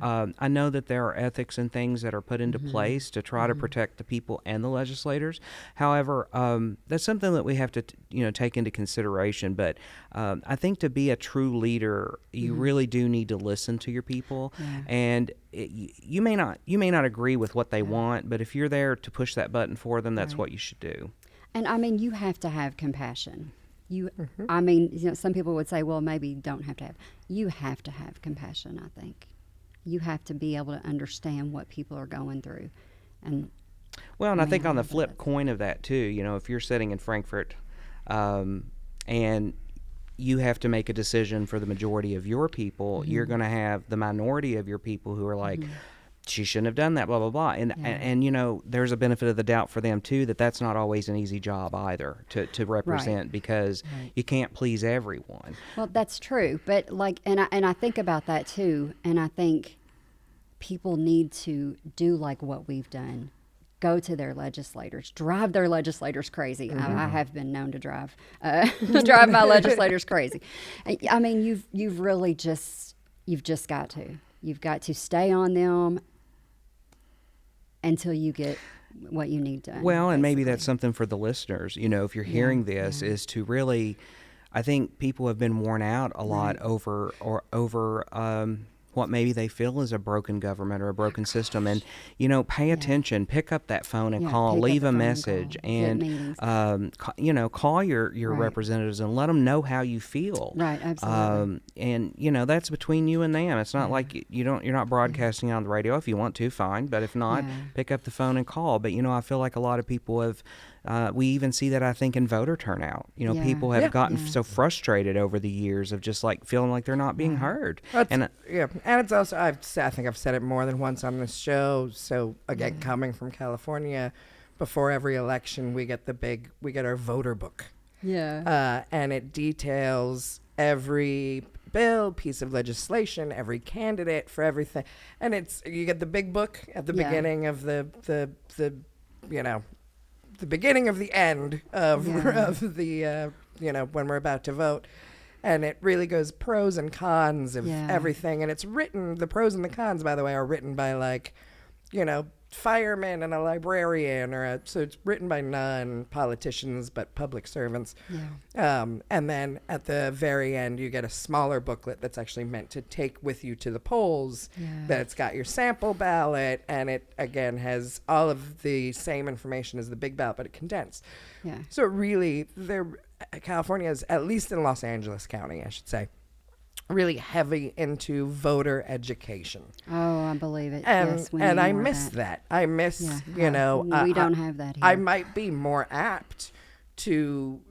I know that there are ethics and things that are put into place to try to protect the people and the legislators. However, that's something that we have to, take into consideration. But I think to be a true leader, you really do need to listen to your people. And you may not agree with what they want, but if you're there to push that button for them, that's what you should do. And I mean, you have to have compassion. I mean, some people would say, well, maybe you don't have to have. You have to have compassion, I think. You have to be able to understand what people are going through. And I think on the flip coin of that too, if you're sitting in Frankfort and you have to make a decision for the majority of your people, you're going to have the minority of your people who are like, she shouldn't have done that, blah, blah, blah. And there's a benefit of the doubt for them, too, that's not always an easy job either to represent because you can't please everyone. Well, that's true. But, and I think about that, too, and I think people need to do like what we've done. Go to their legislators, drive their legislators crazy. I have been known to drive my legislators crazy. I mean, you've really just got to stay on them until you get what you need done. Well, and maybe basically. that's something for the listeners, if you're hearing this, is to really, I think people have been worn out a lot over what maybe they feel is a broken government or a broken system. And, pay attention, pick up that phone and call, leave a message, and, call your representatives and let them know how you feel. Right, absolutely. And, that's between you and them. It's not like you're not broadcasting on the radio. If you want to, fine. But if not, pick up the phone and call. But, I feel like a lot of people have, we even see that, I think, in voter turnout. People have gotten so frustrated over the years of just like feeling like they're not being heard. And it's also, I think I've said it more than once on this show. So again, coming from California, before every election, we get our voter book. Yeah. And it details every bill, piece of legislation, every candidate for everything. And you get the big book at the beginning of the beginning of the end of the when we're about to vote, and it really goes pros and cons of everything. And it's written, the pros and the cons, by the way, are written by firemen and a librarian, so it's written by non-politicians but public servants. And then at the very end, you get a smaller booklet that's actually meant to take with you to the polls. That it's got your sample ballot, and it again has all of the same information as the big ballot, but it condensed. So really, California is, at least in Los Angeles County, I should say, really heavy into voter education. Oh, I believe it. And, yes, and I miss that. I miss, we don't have that here. I might be more apt to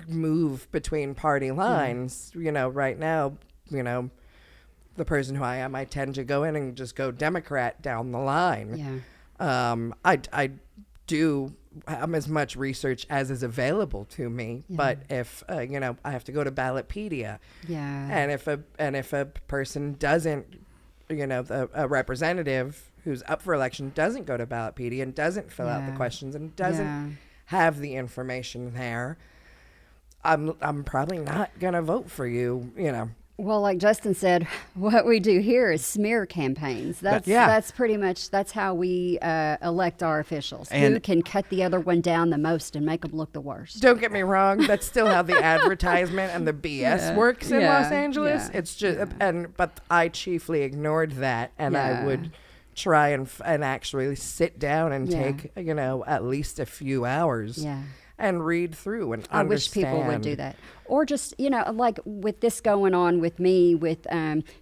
move between party lines. Right now, the person who I am, I tend to go in and just go Democrat down the line. I do as much research as is available to me, but if I have to go to Ballotpedia, and if a person doesn't, a representative who's up for election doesn't go to Ballotpedia and doesn't fill out the questions and doesn't have the information there, I'm probably not gonna vote for you. Well, like Justin said, what we do here is smear campaigns. That's pretty much, that's how we elect our officials. Who can cut the other one down the most and make them look the worst. Don't get me wrong. That's still how the advertisement and the BS works in Los Angeles. It's just, but I chiefly ignored that, and I would try and actually sit down and take, at least a few hours. And read through and understand. I wish people would do that. Or just, like with this going on with me, with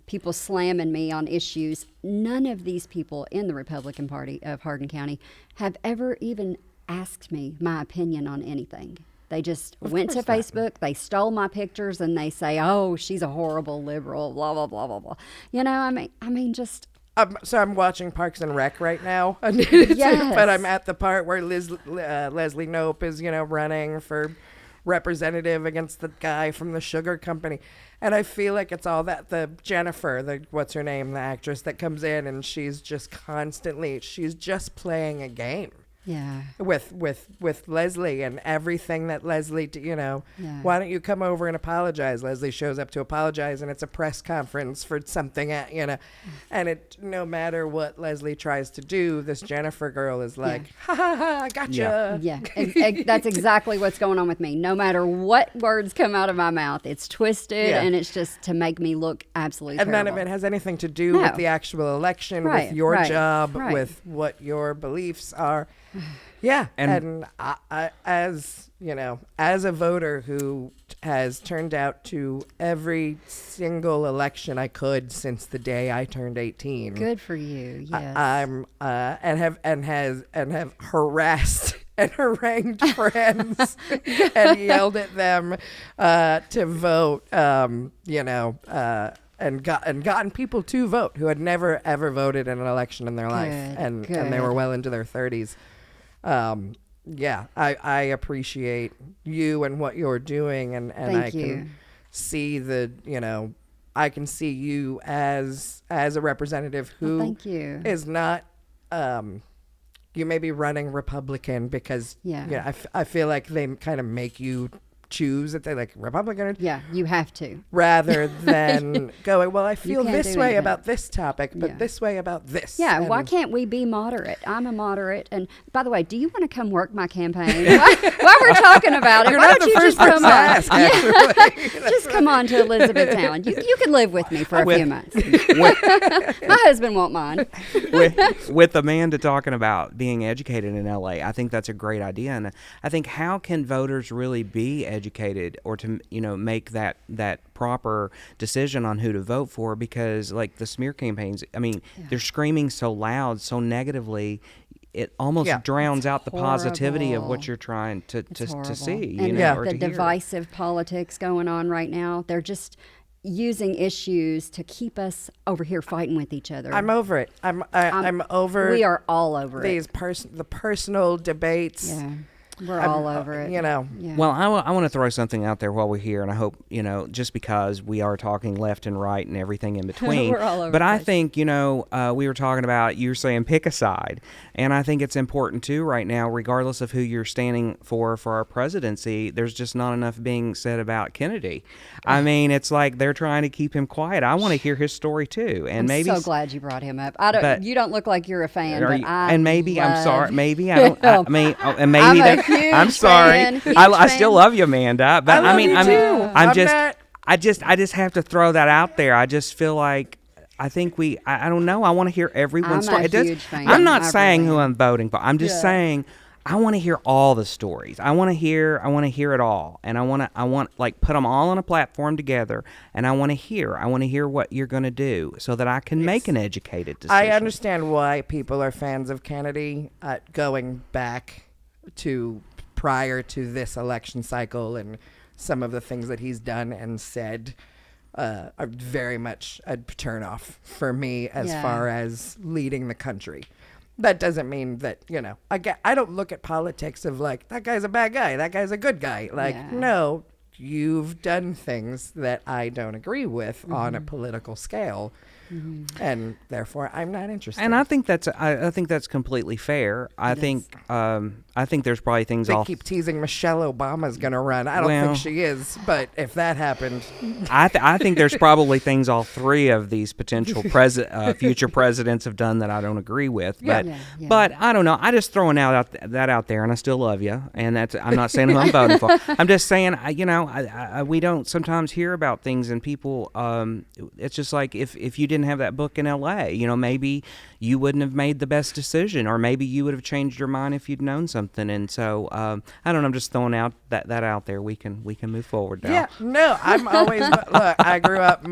people slamming me on issues, none of these people in the Republican Party of Hardin County have ever even asked me my opinion on anything. They just went to Facebook, they stole my pictures, and they say, oh, she's a horrible liberal, blah, blah, blah, blah, blah. I mean, just... So I'm watching Parks and Rec right now, but I'm at the part where Leslie Knope is, running for representative against the guy from the sugar company, and I feel like it's all that the Jennifer, what's her name, the actress that comes in, and she's just playing a game. With Leslie and everything that Leslie, why don't you come over and apologize? Leslie shows up to apologize, and it's a press conference for something, and it, no matter what Leslie tries to do, this Jennifer girl is like, ha ha ha, gotcha. That's exactly what's going on with me. No matter what words come out of my mouth, it's twisted, and it's just to make me look absolutely terrible. None of it has anything to do with the actual election, with your job, with what your beliefs are. And I, as a voter who has turned out to every single election I could since the day I turned 18. Good for you. Yes. I'm and have harassed and harangued friends and yelled at them to vote. And gotten people to vote who had never ever voted in an election in their life, and they were well into their 30s. I appreciate you and what you're doing, and I can see I can see you as a representative who is not, you may be running Republican because I feel like they kind of make you choose that they like Republican, or, Yeah, you have to. rather than going, well, I feel can't this do way anything. about this topic, but Yeah. this way about this. Yeah, why And can't we be moderate? I'm a moderate. And by the way, do you want to come work my campaign? While we're talking about it, You're why not don't the you first just person come to on? ask, actually. Just come on to Elizabethtown. You can live with me for a With- few months. My husband won't mind. with Amanda talking about being educated in LA, I think that's a great idea, and I think how can voters really be educated or to make that proper decision on who to vote for, because like the smear campaigns, I mean, they're screaming so loud, so negatively. It almost Yeah. drowns out the positivity of horrible. what you're trying to It's horrible. see, And Yeah. or the to hear. divisive politics going on right now, they're just using issues to keep us over here fighting with each other. I'm over it. I'm over We are all over it. these the personal debates. Yeah, we're I'm, all over it. You know, Yeah. Well, I want to throw something out there while we're here, and I hope, just because we are talking left and right and everything in between. We're all over but the I place. think, we were talking about, you were saying pick a side. And I think it's important, too, right now, regardless of who you're standing for our presidency, there's just not enough being said about Kennedy. I mean, it's like they're trying to keep him quiet. I want to hear his story, too. And I'm maybe so glad you brought him up. but- You don't look like you're a fan, Are but you- I and maybe I'm love sorry. Maybe I don't. I mean, and maybe I'm a that. huge I'm sorry. fan, huge I still fan. love you, Amanda. But I love mean, you I'm too. I'm I'm just. not- I just have to throw that out there. I just feel like. I think I don't know. I want to hear everyone's I'm story. a It does- huge fan. I'm not I saying really who am. I'm voting for. I'm just saying I want to hear all the stories. I want to hear it all, and I want like put them all on a platform together, and I want to hear what you're going to do so that I can make an educated decision. I understand why people are fans of Kennedy, going back to prior to this election cycle and some of the things that he's done and said are very much a turnoff for me as Yeah. far as leading the country. That doesn't mean that, I don't look at politics of like, that guy's a bad guy, that guy's a good guy. Like, Yeah. no, you've done things that I don't agree with on a political scale. And therefore I'm not interested. And I think that's completely fair. I think there's probably things They off. keep teasing Michelle Obama's going to run. I don't Well- think she is, but if that happened, I think there's probably things all three of these potential future presidents have done that I don't agree with. Yeah. But Yeah. but I don't know. I just throwing that out there, and I still love you. And I'm not saying who I'm voting for. I'm just saying we don't sometimes hear about things, and people. It's just like if you didn't have that book in L.A., maybe you wouldn't have made the best decision, or maybe you would have changed your mind if you'd known something. And so I don't know. I'm just throwing out that out there. We can move forward now. yeah, no, I'm always look. I grew up.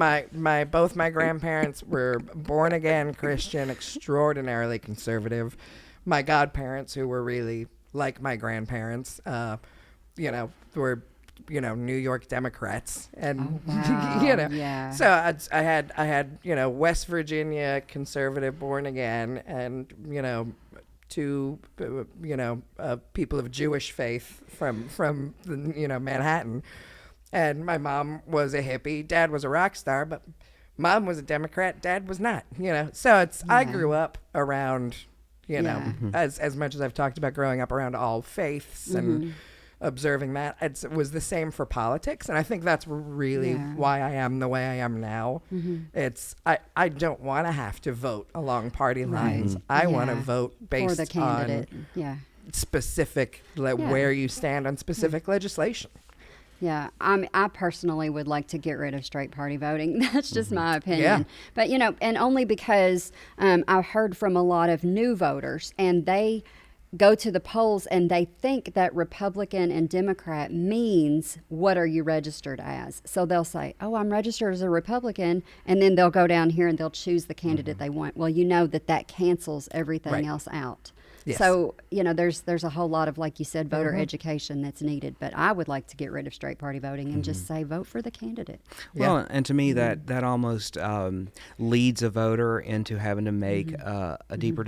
Both my grandparents were born again Christian, extraordinarily conservative. My godparents, who were really like my grandparents, were New York Democrats, and wow. Yeah. So I had West Virginia conservative born again, and two people of Jewish faith from Manhattan, and my mom was a hippie, dad was a rock star, but mom was a Democrat, dad was not. So I grew up around as much as I've talked about growing up around all faiths and observing that, it was the same for politics, and I think that's really why I am the way I am now. It's I don't want to have to vote along party lines. I want to vote for based the candidate. on specific where you stand on specific legislation. Yeah, I personally would like to get rid of straight party voting. That's just my opinion. Yeah. But, and only because I've heard from a lot of new voters, and they go to the polls and they think that Republican and Democrat means what are you registered as. So they'll say, oh, I'm registered as a Republican, and then they'll go down here and they'll choose the candidate they want. Well, that cancels everything else out. Yes. So, there's a whole lot of, like you said, voter education that's needed. But I would like to get rid of straight party voting and just say, vote for the candidate. Well, and to me, that almost leads a voter into having to make a deeper,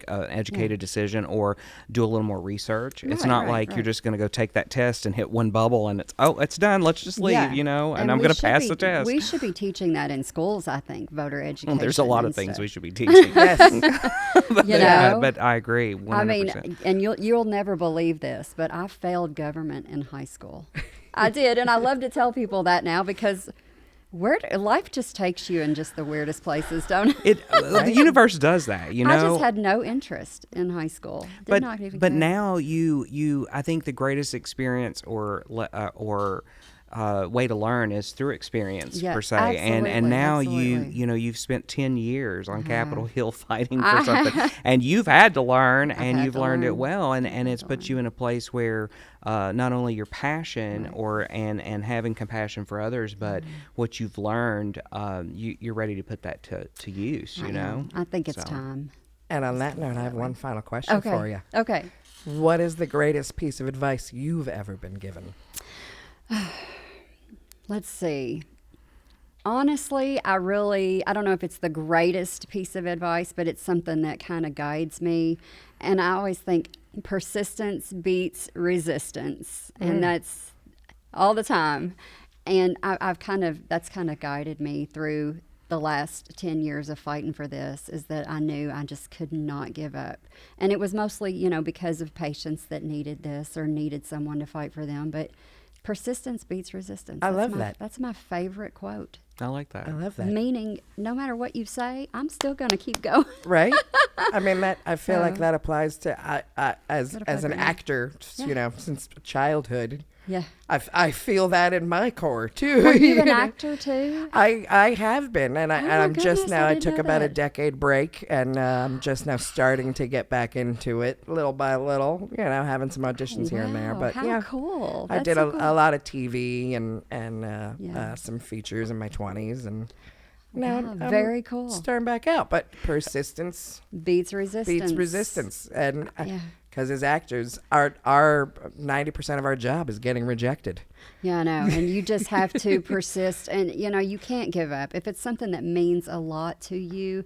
educated decision, or do a little more research. It's not like you're just going to go take that test and hit one bubble and it's done. Let's just leave, and I'm we going to should pass be- the test. We should be teaching that in schools, I think, voter education. Well, there's a lot of and things stuff. we should be teaching. Yes. You know, but I agree 100%. I mean, and you'll never believe this, but I failed government in high school. I did, and I love to tell people that now because life just takes you in just the weirdest places, don't it? The universe does that, you know. I just had no interest in high school. Did not even care. Now you I think the greatest experience or way to learn is through experience per se. And now you've spent 10 years on Capitol Hill fighting for something, and you've had to learn, and you've learned it well, and it's put you in a place where not only your passion and having compassion for others, but what you've learned, you're ready to put that to use. You know, I think it's time. And on that note, I have one final question for you. Okay. What is the greatest piece of advice you've ever been given? Let's see. Honestly, I don't know if it's the greatest piece of advice, but it's something that kind of guides me. And I always think persistence beats resistance. And that's all the time. And that's kind of guided me through the last 10 years of fighting for this, is that I knew I just could not give up. And it was mostly, because of patients that needed this or needed someone to fight for them. But persistence beats resistance. I love that. That's my favorite quote. I like that. I love that. Meaning, no matter what you say, I'm still going to keep going. Right? I mean, I feel like that applies to as an actor, since childhood. Yeah. I feel that in my core too. Were you an actor too? I have been, and I'm just goodness, now. I didn't took know about a that. decade break, and I'm just now starting to get back into it, little by little. Having some auditions here and there. Wow, But how cool! I That's did so a lot of TV and some features in my 20s, and now Wow, I'm very cool. starting back out. But persistence Beats resistance. and. Yeah. Because as actors, our 90% of our job is getting rejected. Yeah, I know. And you just have to persist. And, you can't give up. If it's something that means a lot to you,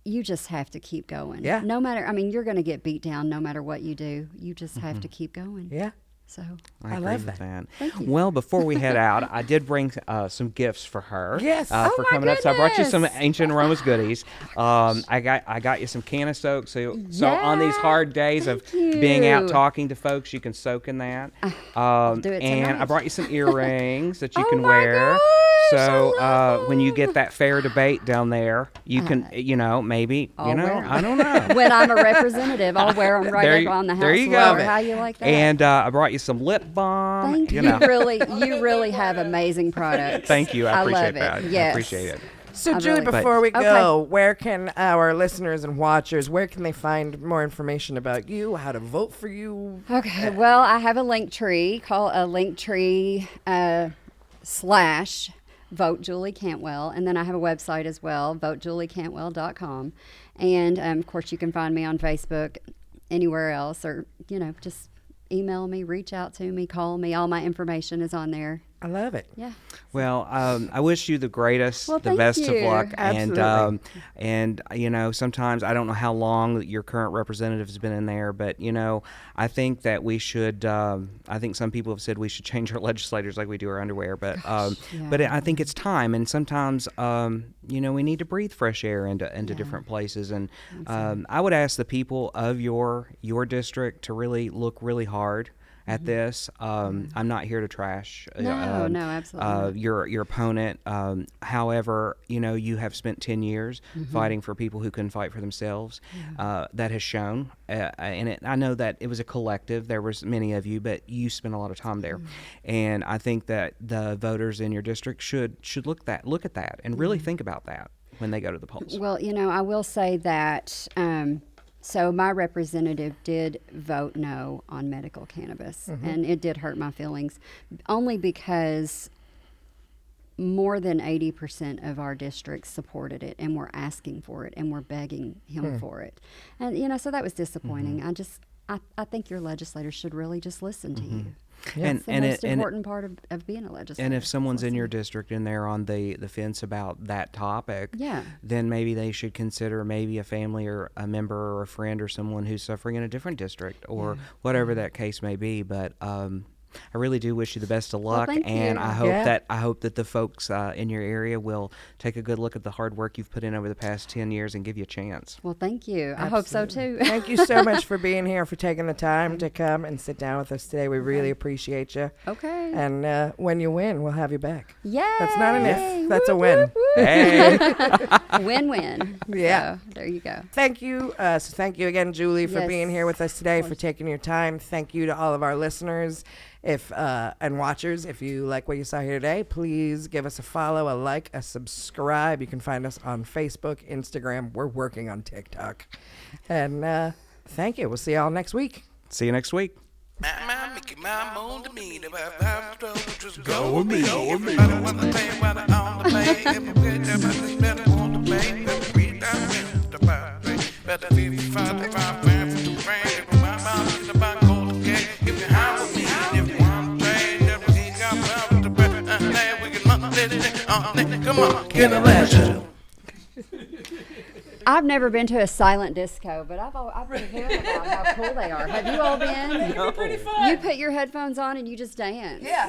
you just have to keep going. Yeah. No matter, you're going to get beat down no matter what you do. You just have to keep going. Yeah. So I agree love with that. Thank you. Well, before we head out, I did bring some gifts for her. Yes. For Oh, my coming up. So I brought you some goodness. ancient aromas goodies. I got you some canna soak. So on these hard days of Thank being out you. talking to folks, you can soak in that. do it And I tonight. brought you some earrings that you Oh can my wear. gosh, So I love when you them. get that fair debate down there, you can maybe I'll wear 'em. I don't know. when I'm a representative, I'll wear them There right you- up on the house there you floor. go. How you like that? And I brought you some lip balm. Thank you. You really have amazing products. Thank you. I appreciate love that. it. Yes. I appreciate it. So, I Julie, really- before we Okay. go, where can our listeners and watchers, where can they find more information about you, how to vote for you? Okay, well, I have a link tree called a Linktree / Vote Julie Cantwell, and then I have a website as well, votejulieCantwell.com, and of course you can find me on Facebook, anywhere else, or just email me, reach out to me, call me. All my information is on there. I love it. Yeah. Well, I wish you the greatest, Well, the thank best of you. luck, Absolutely. and sometimes I don't know how long your current representative has been in there, but I think that we should. I think some people have said we should change our legislators like we do our underwear, but yeah. I think it's time, and sometimes we need to breathe fresh air into different places, and I would ask the people of your district to really look really hard at this. I'm not here to trash No, absolutely not. your opponent. However, you have spent 10 years fighting for people who couldn't fight for themselves. That has shown, and I know that it was a collective. There was many of you, but you spent a lot of time there, and I think that the voters in your district should look at that and really think about that when they go to the polls. Well, I will say that. So my representative did vote no on medical cannabis, and it did hurt my feelings, only because more than 80% of our districts supported it and were asking for it and were begging him for it. And, so that was disappointing. I think your legislators should really just listen to you. That's the most important part of being a legislator. And if someone's in Listen. your district and they're on the fence about that topic, Yeah. then maybe they should consider maybe a family or a member or a friend or someone who's suffering in a different district or whatever that case may be. But I really do wish you the best of luck, thank and you. I hope that the folks in your area will take a good look at the hard work you've put in over the past 10 years and give you a chance. Well, thank you. I hope so too. Thank you so much for being here, for taking the time to come and sit down with us today. We really appreciate you. Okay. And when you win, we'll have you back. Yay! That's not an if. That's a win. Hey. Win-win. Yeah. So, there you go. Thank you. So thank you again, Julie, for Yes. being here with us today, for taking your time. Thank you to all of our listeners and watchers. If you like what you saw here today, please give us a follow, a like, a subscribe. You can find us on Facebook, Instagram. We're working on TikTok. And thank you. We'll see y'all next week. See you next week. My Mickey, my moon to me, the vibe just go with me. Everybody wanna play while they're on the play. Everybody better want to play. Better read that with the vibe. Better feel the vibe, the vibe, from the rain. My mouth is about gold again. If you're high with me, if you want to play, everything got power with the breath. We can let it on. Come on, Cannalachia. I've never been to a silent disco, but I've been hearing about how cool they are. Have you all been? No. Pretty fun. You put your headphones on and you just dance. Yeah.